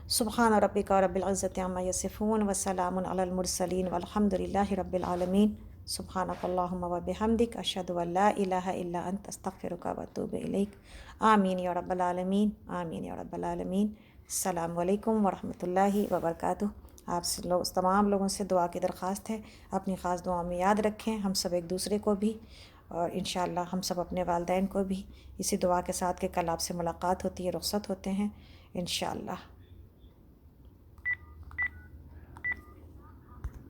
سبحان ربک رب العزت عما یصفون وسلام علی المرسلین والحمد للہ رب العالمین۔ سبحانک اللہم و بحمدک، اشہد ان لا الہ الا انت، استغفرک و اتوب الیک۔ آمین یا رب العالمین، آمین یا رب العالمین۔ السلام علیکم ورحمۃ اللہ وبرکاتہ۔ آپ سے تمام لوگوں سے دعا کی درخواست ہے، اپنی خاص دعا میں یاد رکھیں، ہم سب ایک دوسرے کو بھی، اور انشاءاللہ ہم سب اپنے والدین کو بھی، اسی دعا کے ساتھ کہ کل آپ سے ملاقات ہوتی ہے، رخصت ہوتے ہیں انشاءاللہ۔